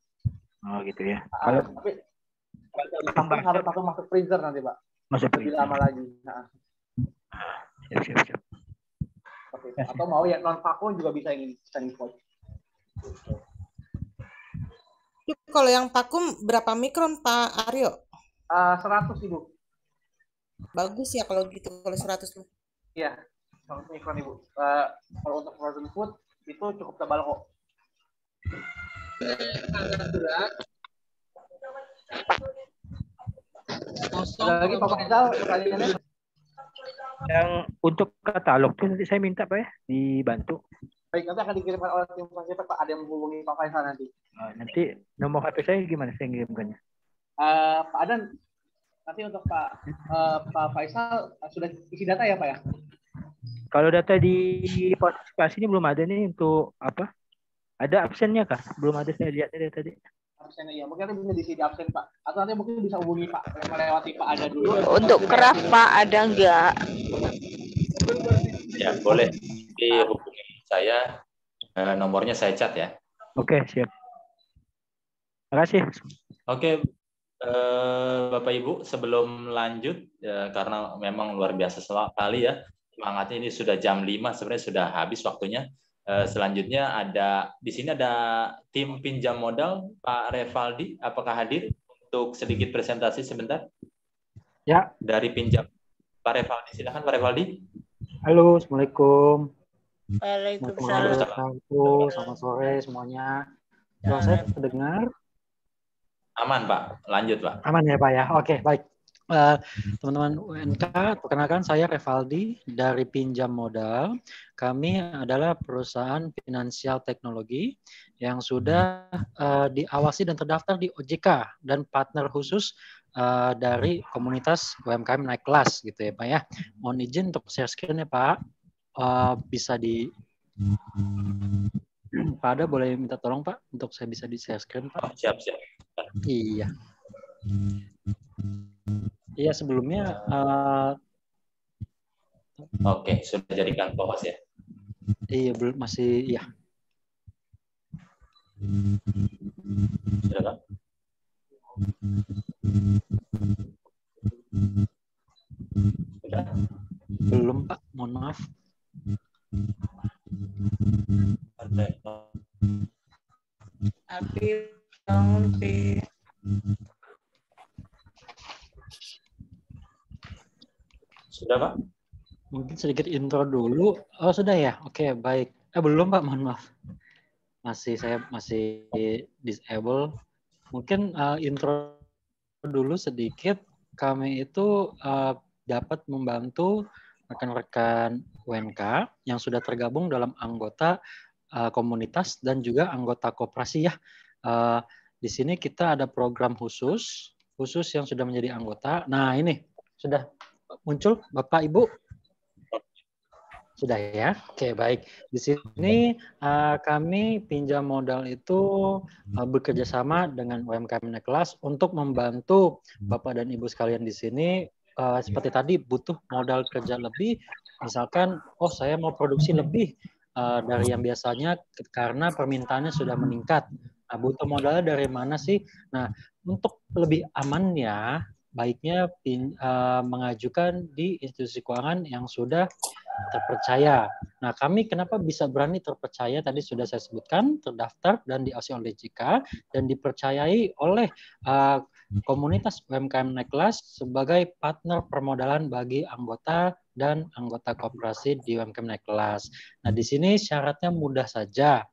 [SPEAKER 9] Oh gitu ya. Kalau
[SPEAKER 4] Tapi harus vakum masuk freezer nanti Pak.
[SPEAKER 9] Masuk
[SPEAKER 4] lebih lama lagi. Nah.
[SPEAKER 9] Siap.
[SPEAKER 4] Oke. Atau mau yang non vakum juga bisa ini standing point.
[SPEAKER 3] Kalau yang vakum berapa mikron Pak Aryo?
[SPEAKER 4] 100 Ibu.
[SPEAKER 3] Bagus ya kalau gitu, kalau 100.
[SPEAKER 4] Iya, 100 mikron Ibu. Kalau untuk frozen food itu cukup tebal kok. Ada lagi Pak Faisal pertanyaannya?
[SPEAKER 9] Yang untuk katalog itu nanti saya minta Pak ya, dibantu.
[SPEAKER 4] Baik, nanti akan dikirimkan oleh tim Fasilitas Pak. Ada yang menghubungi Pak Faisal nanti.
[SPEAKER 9] Nanti nomor HP saya gimana saya ngirimkannya?
[SPEAKER 4] Pak Adan, nanti untuk Pak Faisal sudah isi data ya Pak ya?
[SPEAKER 9] Kalau data di partisipasi ini belum ada nih untuk apa? Ada absennya kah? Belum ada, saya lihat dari tadi.
[SPEAKER 4] Absennya ya, mungkin nanti bisa diisi di absen Pak. Atau nanti mungkin bisa hubungi Pak, melewati Pak Ada dulu.
[SPEAKER 12] Untuk craft Pak ada enggak?
[SPEAKER 5] Ya boleh dihubungi saya, nomornya saya chat ya.
[SPEAKER 9] Oke, siap. Terima kasih.
[SPEAKER 5] Oke, Bapak Ibu, sebelum lanjut karena memang luar biasa sekali ya semangatnya, ini sudah jam 5 sebenarnya sudah habis waktunya. Selanjutnya ada di sini ada tim pinjam modal Pak Revaldi, apakah hadir untuk sedikit presentasi sebentar?
[SPEAKER 9] Ya.
[SPEAKER 5] Dari pinjam Pak Revaldi, silakan Pak Revaldi.
[SPEAKER 20] Halo, assalamualaikum.
[SPEAKER 12] Waalaikumsalam.
[SPEAKER 20] Selamat sore semuanya. Kalau saya terdengar?
[SPEAKER 5] Aman Pak, lanjut Pak.
[SPEAKER 20] Aman ya Pak ya. Oke, baik. Teman-teman UNK, perkenalkan saya Revaldi dari Pinjam Modal. Kami adalah perusahaan finansial teknologi yang sudah diawasi dan terdaftar di OJK dan partner khusus dari komunitas UMKM naik kelas gitu ya Pak ya. Mohon izin untuk share screen ya Pak. Bisa di Pak Ada boleh minta tolong Pak untuk saya bisa di share screen Pak.
[SPEAKER 5] Siap.
[SPEAKER 20] Iya. Iya sebelumnya.
[SPEAKER 5] Oke, sudah jadikan fokus ya.
[SPEAKER 20] Iya belum masih ya.
[SPEAKER 5] Sudah Pak. Sudah.
[SPEAKER 20] Belum Pak, mohon maaf.
[SPEAKER 5] Sudah Pak?
[SPEAKER 20] Mungkin sedikit intro dulu. Oh sudah ya? Oke baik. Belum Pak, mohon maaf. Saya masih disable. Mungkin intro dulu sedikit. Kami itu dapat membantu rekan-rekan UNK yang sudah tergabung dalam anggota komunitas dan juga anggota koperasi ya. Di sini kita ada program khusus yang sudah menjadi anggota. Nah ini sudah muncul Bapak Ibu? Sudah ya? Oke baik. Di sini kami pinjam modal itu bekerja sama dengan UMKM naik kelas untuk membantu Bapak dan Ibu sekalian di sini seperti tadi butuh modal kerja lebih Misalkan, oh saya mau produksi lebih dari yang biasanya karena permintaannya sudah meningkat. Nah, butuh modalnya dari mana sih? Nah, untuk lebih aman ya, baiknya mengajukan di institusi keuangan yang sudah terpercaya. Nah, kami kenapa bisa berani terpercaya? Tadi sudah saya sebutkan, terdaftar dan diawasi oleh OJK dan dipercayai oleh komunitas UMKM Naik Kelas sebagai partner permodalan bagi anggota dan anggota koperasi di UMKM Naik Kelas. Nah, di sini syaratnya mudah saja.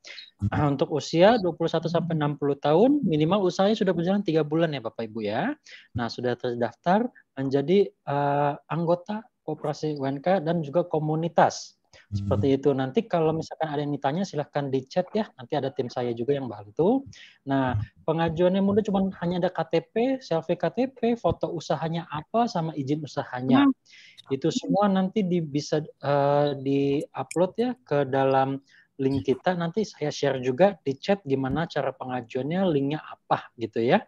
[SPEAKER 20] Untuk usia 21 sampai 60 tahun, minimal usahanya sudah berjalan 3 bulan ya Bapak Ibu ya. Nah, sudah terdaftar menjadi anggota koperasi UMK dan juga komunitas. Seperti itu. Nanti kalau misalkan ada yang ditanya silahkan di chat ya. Nanti ada tim saya juga yang bantu. Nah, pengajuannya mudah, cuma hanya ada KTP, selfie KTP, foto usahanya apa, sama izin usahanya. Itu semua nanti bisa di-upload ya ke dalam link kita. Nanti saya share juga di chat gimana cara pengajuannya, linknya apa gitu ya.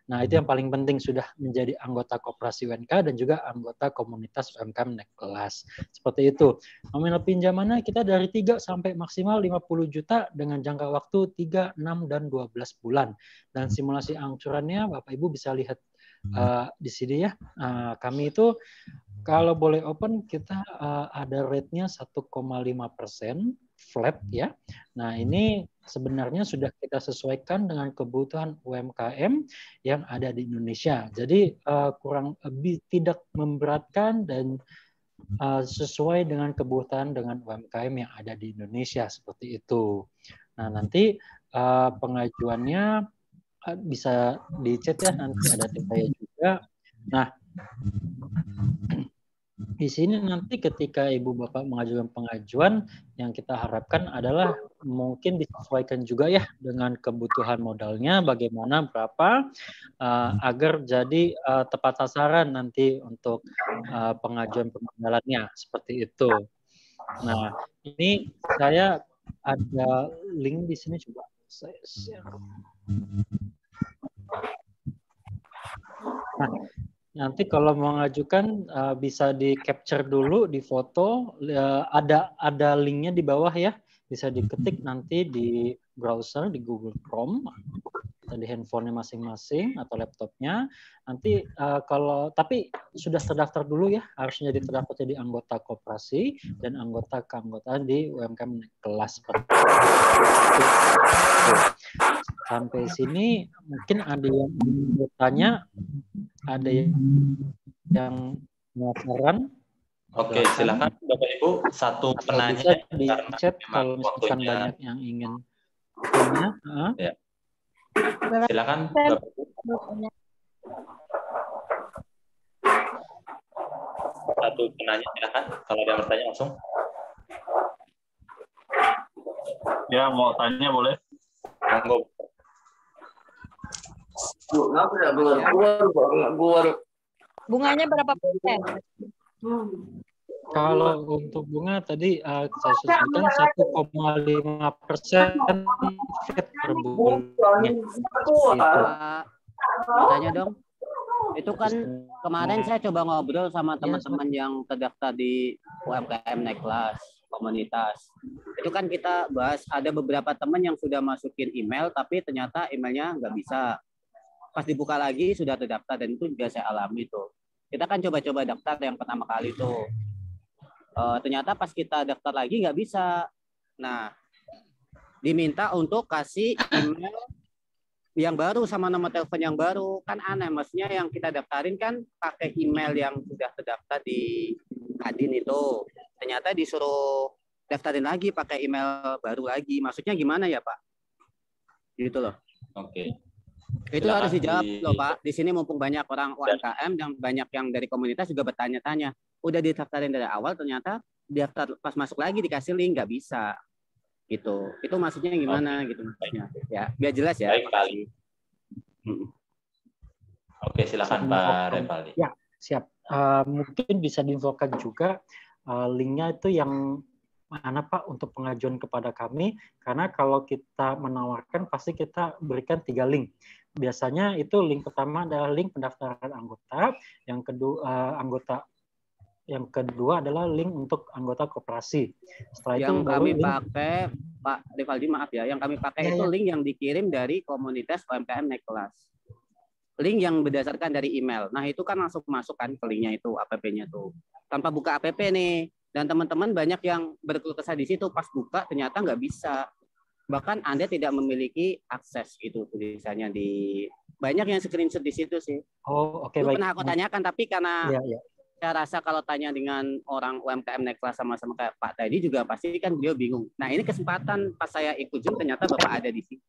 [SPEAKER 20] Nah, itu yang paling penting, sudah menjadi anggota koperasi UMK dan juga anggota komunitas UMKM Naik Kelas. Seperti itu. Nominal pinjamannya kita dari 3 sampai maksimal 50 juta dengan jangka waktu 3, 6, dan 12 bulan. Dan simulasi angsurannya Bapak Ibu bisa lihat di sini ya. Kami itu kalau boleh open kita ada rate-nya 1,5% flat ya. Nah, ini sebenarnya sudah kita sesuaikan dengan kebutuhan UMKM yang ada di Indonesia. Jadi kurang lebih tidak memberatkan dan sesuai dengan kebutuhan dengan UMKM yang ada di Indonesia, seperti itu. Nah, nanti pengajuannya bisa di chat ya, nanti ada tim saya juga. Nah, di sini nanti ketika Ibu Bapak mengajukan pengajuan, yang kita harapkan adalah mungkin disesuaikan juga ya dengan kebutuhan modalnya, bagaimana berapa, agar jadi tepat sasaran nanti untuk pengajuan permodalannya, seperti itu. Nah, ini saya ada link di sini, coba saya share. Nah, nanti kalau mengajukan bisa di capture dulu, di foto, ada linknya di bawah ya, bisa diketik nanti di browser, di Google Chrome, atau di handphonenya masing-masing atau laptopnya. Nanti tapi sudah terdaftar dulu ya, harus jadi terdaftar jadi anggota koperasi dan anggota keanggotaan di UMKM Naik Kelas. Sampai sini mungkin ada yang bertanya, ada yang penasaran?
[SPEAKER 5] Oke, silakan Bapak Ibu, satu penanya
[SPEAKER 20] bisa di chat kalau misalkan banyak yang ingin tanya.
[SPEAKER 5] Ya. Silakan Bapak Ibu. Satu penanya, silakan. Kalau ada yang bertanya langsung.
[SPEAKER 19] Ya, mau tanya boleh?
[SPEAKER 5] Monggo.
[SPEAKER 2] Bunganya berapa persen?
[SPEAKER 20] Kalau untuk bunga tadi saya sebutkan 1,5% Fed per bulannya.
[SPEAKER 21] Tanya dong. Itu kan kemarin saya coba ngobrol sama teman-teman yang terdaftar di UMKM Naik Kelas komunitas. Itu kan kita bahas ada beberapa teman yang sudah masukin email tapi ternyata emailnya nggak bisa. Pas dibuka lagi sudah terdaftar, dan itu juga saya alami tuh. Kita kan coba-coba daftar yang pertama kali tuh. Ternyata pas kita daftar lagi nggak bisa. Nah, diminta untuk kasih email yang baru sama nomor telepon yang baru. Kan aneh, maksudnya yang kita daftarin kan pakai email yang sudah terdaftar di Kadin itu. Ternyata disuruh daftarin lagi pakai email baru lagi. Maksudnya gimana ya, Pak? Gitu loh.
[SPEAKER 5] Oke.
[SPEAKER 21] Itu harus dijawab loh Pak. Di sini mumpung banyak orang UMKM dan banyak yang dari komunitas juga bertanya-tanya. Udah didaftarin dari awal, ternyata daftar pas masuk lagi dikasih link nggak bisa. Gitu. Itu maksudnya gimana gitu maksudnya. Ya, biar jelas ya.
[SPEAKER 5] Baik kali. Oke, silakan Pak Revaldi.
[SPEAKER 20] Ya, siap. Mungkin bisa diinfokan juga linknya itu yang mana Pak untuk pengajuan kepada kami, karena kalau kita menawarkan pasti kita berikan 3 link. Biasanya itu link pertama adalah link pendaftaran anggota, yang kedua anggota Yang kedua adalah link untuk anggota koperasi. Setelah
[SPEAKER 21] yang
[SPEAKER 20] itu
[SPEAKER 21] kami
[SPEAKER 20] baru link,
[SPEAKER 21] pakai, Pak Rivaldi, maaf ya, yang kami pakai
[SPEAKER 20] Ya,
[SPEAKER 21] itu
[SPEAKER 20] ya.
[SPEAKER 21] link yang dikirim dari komunitas UMKM Naik Kelas. Link yang berdasarkan dari email. Nah, itu kan langsung masuk kan ke linknya itu, app-nya tuh. Tanpa buka app nih. Dan teman-teman banyak yang berkeluh kesah di situ, pas buka ternyata nggak bisa. Bahkan Anda tidak memiliki akses itu tulisannya di banyak yang screenshot di situ sih.
[SPEAKER 20] Oh, oke,
[SPEAKER 21] Itu
[SPEAKER 20] baik.
[SPEAKER 21] pernah aku tanyakan, tapi karena
[SPEAKER 20] Ya, ya.
[SPEAKER 21] saya rasa kalau tanya dengan orang UMKM Naik Kelas sama-sama kayak Pak Teddy juga pasti kan beliau bingung. Nah, ini kesempatan pas saya ikut Zoom ternyata Bapak ada di situ.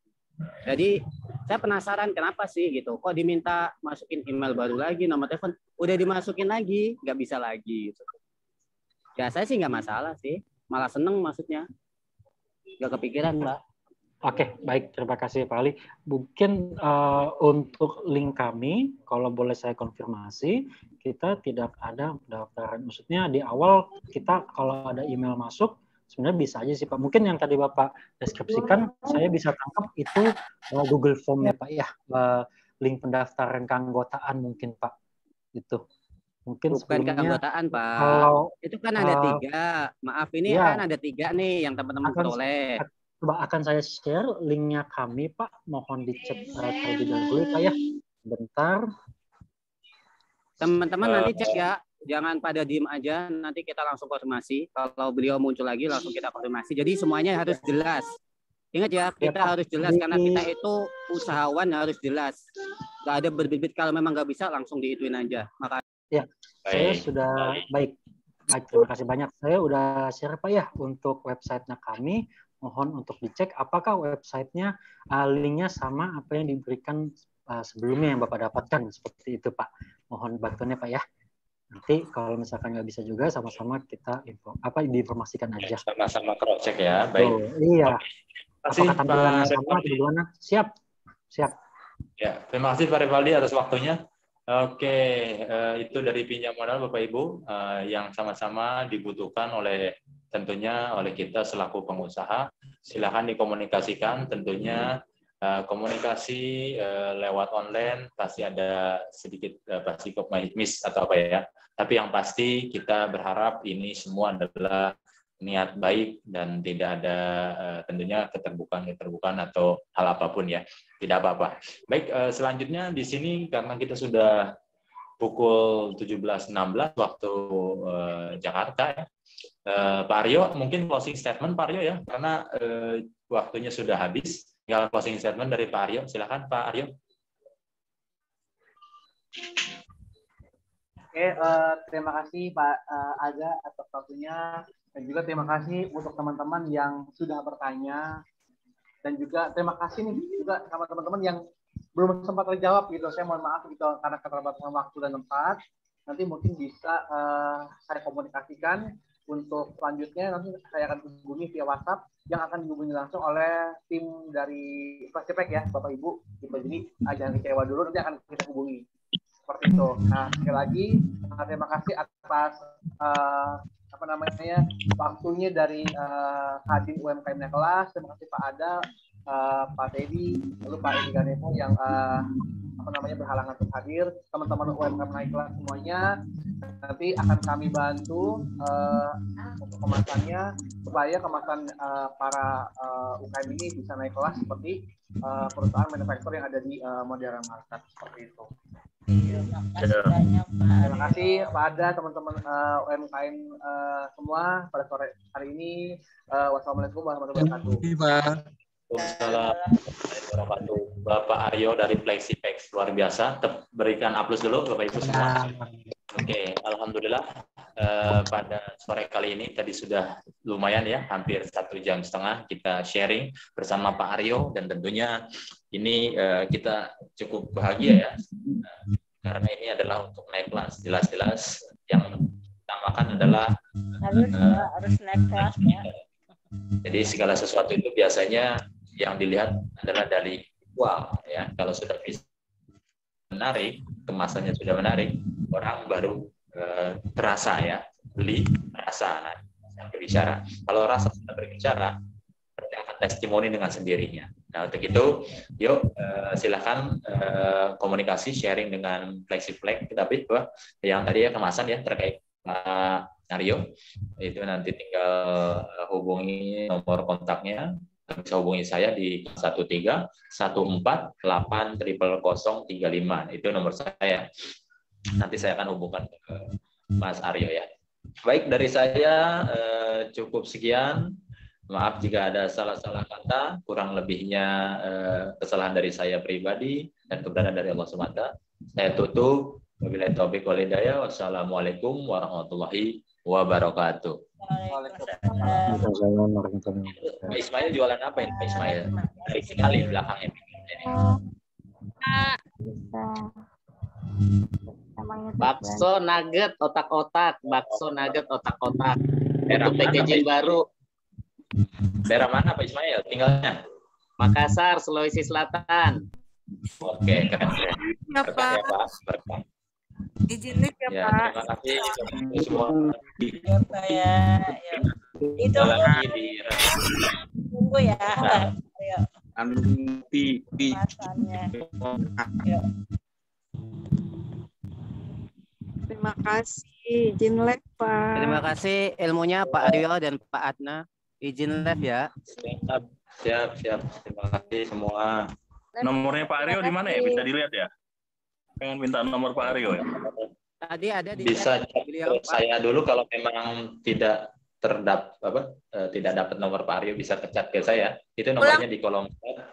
[SPEAKER 21] Jadi saya penasaran kenapa sih gitu. Kok diminta masukin email baru lagi, nomor telepon udah dimasukin lagi, nggak bisa lagi gitu. Ya saya sih nggak masalah sih, malah seneng maksudnya. Nggak kepikiran, Mbak.
[SPEAKER 20] Oke, baik. Terima kasih Pak Ali. Mungkin untuk link kami, kalau boleh saya konfirmasi, kita tidak ada pendaftaran. Maksudnya di awal kita kalau ada email masuk, sebenarnya bisa aja sih Pak. Mungkin yang tadi Bapak deskripsikan, saya bisa tangkap itu Google Form ya Pak ya. Link pendaftaran keanggotaan mungkin Pak. Itu. Mungkin
[SPEAKER 21] Bukan
[SPEAKER 20] sebelumnya
[SPEAKER 21] keanggotaan, Pak.
[SPEAKER 20] kalau
[SPEAKER 21] Itu kan ada 3. Maaf, ini
[SPEAKER 20] ya,
[SPEAKER 21] kan ada 3 nih yang teman-teman peroleh.
[SPEAKER 20] Coba akan saya share linknya kami Pak. Mohon dicek terlebih dahulu Pak ya. Bentar.
[SPEAKER 21] Teman-teman nanti cek ya. Jangan pada diem aja, nanti kita langsung konfirmasi. Kalau beliau muncul lagi, langsung kita konfirmasi. Jadi semuanya harus jelas. Ingat ya, kita harus jelas karena kita itu usahawan harus jelas. Gak ada berbibit kalau memang nggak bisa langsung diituin aja. Makanya.
[SPEAKER 20] Ya, saya sudah baik. Terima kasih banyak. Saya udah share Pak ya untuk websitenya kami. Mohon untuk dicek apakah websitenya linknya sama apa yang diberikan sebelumnya yang Bapak dapatkan seperti itu Pak. Mohon bantuannya Pak ya. Nanti kalau misalkan nggak bisa juga sama-sama kita diinformasikan aja.
[SPEAKER 5] Sama-sama cross check ya. Baik.
[SPEAKER 20] Oh, iya.
[SPEAKER 5] Terima kasih,
[SPEAKER 20] Apakah tampilannya
[SPEAKER 5] Pak
[SPEAKER 20] sama atau gimana? Siap. Siap.
[SPEAKER 5] Ya, terima kasih Pak Rivaldi atas waktunya. Oke, itu dari pinjam modal Bapak Ibu yang sama-sama dibutuhkan tentunya oleh kita selaku pengusaha. Silakan dikomunikasikan tentunya. Komunikasi lewat online pasti ada sedikit pasti miss atau apa ya. Tapi yang pasti kita berharap ini semua adalah niat baik dan tidak ada tentunya keterbukaan atau hal apapun ya. Tidak apa-apa. Baik, selanjutnya di sini karena kita sudah pukul 17.16 waktu Jakarta ya. Pak Aryo mungkin closing statement Pak Aryo ya karena waktunya sudah habis. Tinggal closing statement dari Pak Aryo. Silakan Pak Aryo.
[SPEAKER 4] Oke, terima kasih Pak Aga atas waktunya dan juga terima kasih untuk teman-teman yang sudah bertanya dan juga terima kasih nih juga sama teman-teman yang belum sempat terjawab gitu. Saya mohon maaf gitu karena keterbatasan waktu dan tempat. Nanti mungkin bisa saya komunikasikan untuk selanjutnya nanti saya akan hubungi via WhatsApp yang akan dihubungi langsung oleh tim dari Flexipek ya Bapak Ibu. Jadi jangan kecewa dulu, nanti akan kita hubungi seperti itu. Nah sekali lagi terima kasih atas waktunya dari Kadin UMKM Naik Kelas. Terima kasih Pak Ada, Pak Teddy, lalu Pak Edi Ganevo yang berhalangan untuk hadir. Teman-teman UMKM Naik Kelas semuanya nanti akan kami bantu untuk kemasannya supaya kemasan para UKM ini bisa naik kelas seperti perusahaan manufaktur yang ada di modern market seperti itu. Terima kasih Pak Ada, teman-teman UMKM semua pada sore hari ini. Wassalamualaikum warahmatullahi wabarakatuh.
[SPEAKER 5] Waalaikumsalam. Bapak Aryo dari Flexipek luar biasa. Berikan aplaus dulu Bapak Ibu semua. Oke, alhamdulillah pada sore kali ini tadi sudah lumayan ya, hampir 1,5 jam kita sharing bersama Pak Aryo dan tentunya ini kita cukup bahagia ya karena ini adalah untuk naik kelas. Jelas-jelas yang utamakan adalah
[SPEAKER 12] harus naik kelas ya.
[SPEAKER 5] Jadi segala sesuatu itu biasanya yang dilihat adalah dari wow ya. Kalau sudah bisa menarik, kemasannya sudah menarik, orang baru terasa ya, beli rasa yang berbicara. Kalau rasa sudah berbicara, berarti akan testimoni dengan sendirinya. Nah untuk itu, yuk silakan komunikasi sharing dengan Flexipek. Tapi yang tadi ya kemasan ya terkait Pak Aryo. Itu nanti tinggal hubungi nomor kontaknya. Bisa hubungi saya di 1314800035. Itu nomor saya. Nanti saya akan hubungkan ke Mas Aryo ya. Baik, dari saya cukup sekian. Maaf jika ada salah-salah kata, kurang lebihnya kesalahan dari saya pribadi dan kebenaran dari Allah SWT. Saya tutup. Wabillahi taufiq wal hidayah. Wassalamualaikum warahmatullahi wabarakatuh. Pak Ismail jualan apa ini Pak Ismail? Baik sekali belakangnya.
[SPEAKER 16] Bakso nugget otak-otak, bakso nugget otak-otak. Itu packaging baru.
[SPEAKER 5] Daerah mana Pak Ismail tinggalnya?
[SPEAKER 16] Makassar, Sulawesi Selatan.
[SPEAKER 5] Oke, keren.
[SPEAKER 8] Ya, Pak.
[SPEAKER 5] Berkah.
[SPEAKER 8] Izin lift ya,
[SPEAKER 5] Ya,
[SPEAKER 8] Pak.
[SPEAKER 5] terima kasih semua.
[SPEAKER 12] Ya, Pak ya. Itu
[SPEAKER 5] Lagi di
[SPEAKER 12] tunggu ya. Ayo.
[SPEAKER 8] Terima kasih. Izin lift, Pak.
[SPEAKER 21] Terima kasih ilmunya Pak Aryo dan Pak Adna. Izin live ya.
[SPEAKER 5] Siap. Terima kasih semua.
[SPEAKER 19] Nomornya Pak Aryo di mana ya? Bisa dilihat ya? Pengen minta nomor Pak Aryo ya?
[SPEAKER 21] Tadi ada di
[SPEAKER 5] Bisa
[SPEAKER 21] chat beliau, Pak.
[SPEAKER 5] saya dulu kalau memang tidak tidak dapat nomor Pak Aryo bisa ke chat ke saya. Itu nomornya di kolom chat.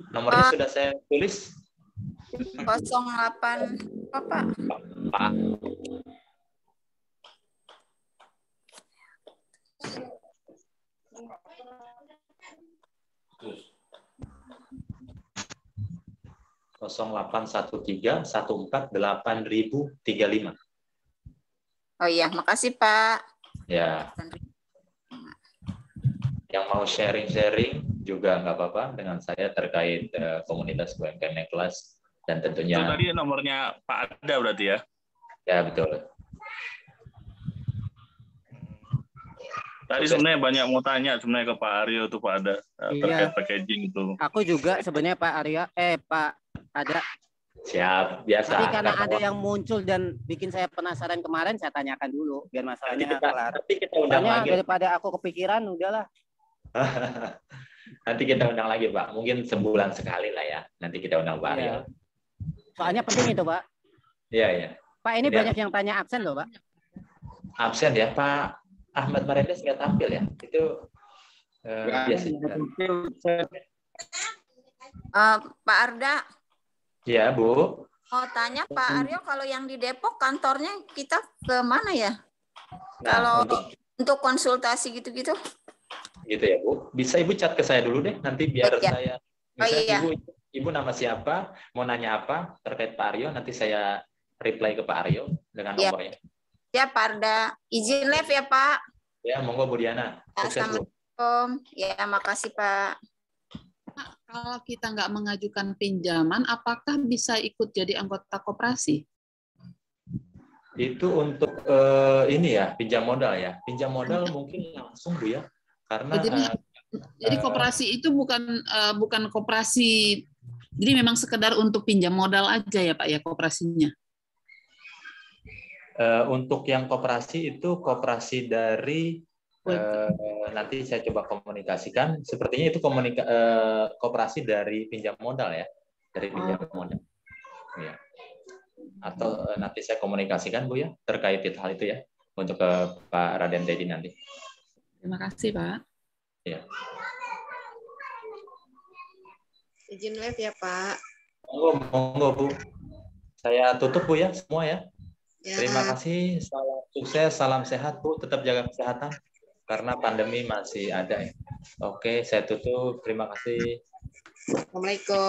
[SPEAKER 5] Nomornya sudah saya tulis.
[SPEAKER 17] 08 apa?
[SPEAKER 5] Pak. (0813148035).
[SPEAKER 17] Oh iya, makasih Pak.
[SPEAKER 5] Ya. Yang mau sharing-sharing juga nggak apa-apa dengan saya terkait komunitas UMKM Kelas dan tentunya.
[SPEAKER 19] Itu tadi nomornya Pak Ada berarti ya?
[SPEAKER 5] Ya betul.
[SPEAKER 19] Tadi sebenarnya banyak mau tanya sebenarnya ke Pak Aryo tuh Pak Ada terkait packaging itu.
[SPEAKER 21] Aku juga sebenarnya Pak Arya, Pak Ada.
[SPEAKER 5] Siap, biasa.
[SPEAKER 21] Tapi karena ada yang muncul dan bikin saya penasaran kemarin, saya tanyakan dulu biar masalahnya kelar.
[SPEAKER 5] Nanti kita undang lagi.
[SPEAKER 21] Daripada aku kepikiran, udahlah.
[SPEAKER 5] Nanti kita undang lagi Pak. Mungkin sebulan sekali lah ya. Nanti kita undang Pak Aryo.
[SPEAKER 21] Soalnya penting itu Pak.
[SPEAKER 5] Iya.
[SPEAKER 21] Pak ini banyak yang tanya absen loh Pak.
[SPEAKER 5] Absen ya Pak. Ahmad Marendes nggak tampil ya? Itu biasanya.
[SPEAKER 17] Pak Arda.
[SPEAKER 5] Ya Bu.
[SPEAKER 17] Mau tanya Pak Aryo, kalau yang di Depok kantornya kita ke mana ya?
[SPEAKER 5] Nah,
[SPEAKER 17] kalau untuk konsultasi gitu-gitu?
[SPEAKER 5] Gitu ya Bu. Bisa Ibu chat ke saya dulu deh. Nanti biar saya.
[SPEAKER 17] Iya.
[SPEAKER 5] Ibu nama siapa? Mau nanya apa terkait Pak Aryo? Nanti saya reply ke Pak Aryo dengan nomornya.
[SPEAKER 17] Ya Pak Arda, izin live ya Pak.
[SPEAKER 5] Ya, monggo Bu Diana.
[SPEAKER 17] Assalamualaikum. Ya, makasih Pak.
[SPEAKER 1] Pak, kalau kita nggak mengajukan pinjaman, apakah bisa ikut jadi anggota koperasi?
[SPEAKER 5] Itu untuk ini ya, pinjam modal ya. Pinjam modal mungkin langsung Bu ya. Karena
[SPEAKER 1] jadi koperasi itu bukan koperasi, jadi memang sekedar untuk pinjam modal aja ya Pak ya koperasinya?
[SPEAKER 5] Untuk yang koperasi itu koperasi dari nanti saya coba komunikasikan. Sepertinya itu koperasi dari pinjam modal ya, dari pinjam modal. Ya. Atau nanti saya komunikasikan Bu ya terkait hal itu ya untuk ke Pak Raden Teddy nanti.
[SPEAKER 1] Terima kasih Pak.
[SPEAKER 5] Ya.
[SPEAKER 18] Izin live ya Pak.
[SPEAKER 5] Monggo Bu. Saya tutup Bu ya semua ya.
[SPEAKER 18] Ya.
[SPEAKER 5] Terima kasih, salam sukses, salam sehat Bu, tetap jaga kesehatan karena pandemi masih ada ya. Oke, saya tutup. Terima kasih.
[SPEAKER 18] Assalamualaikum.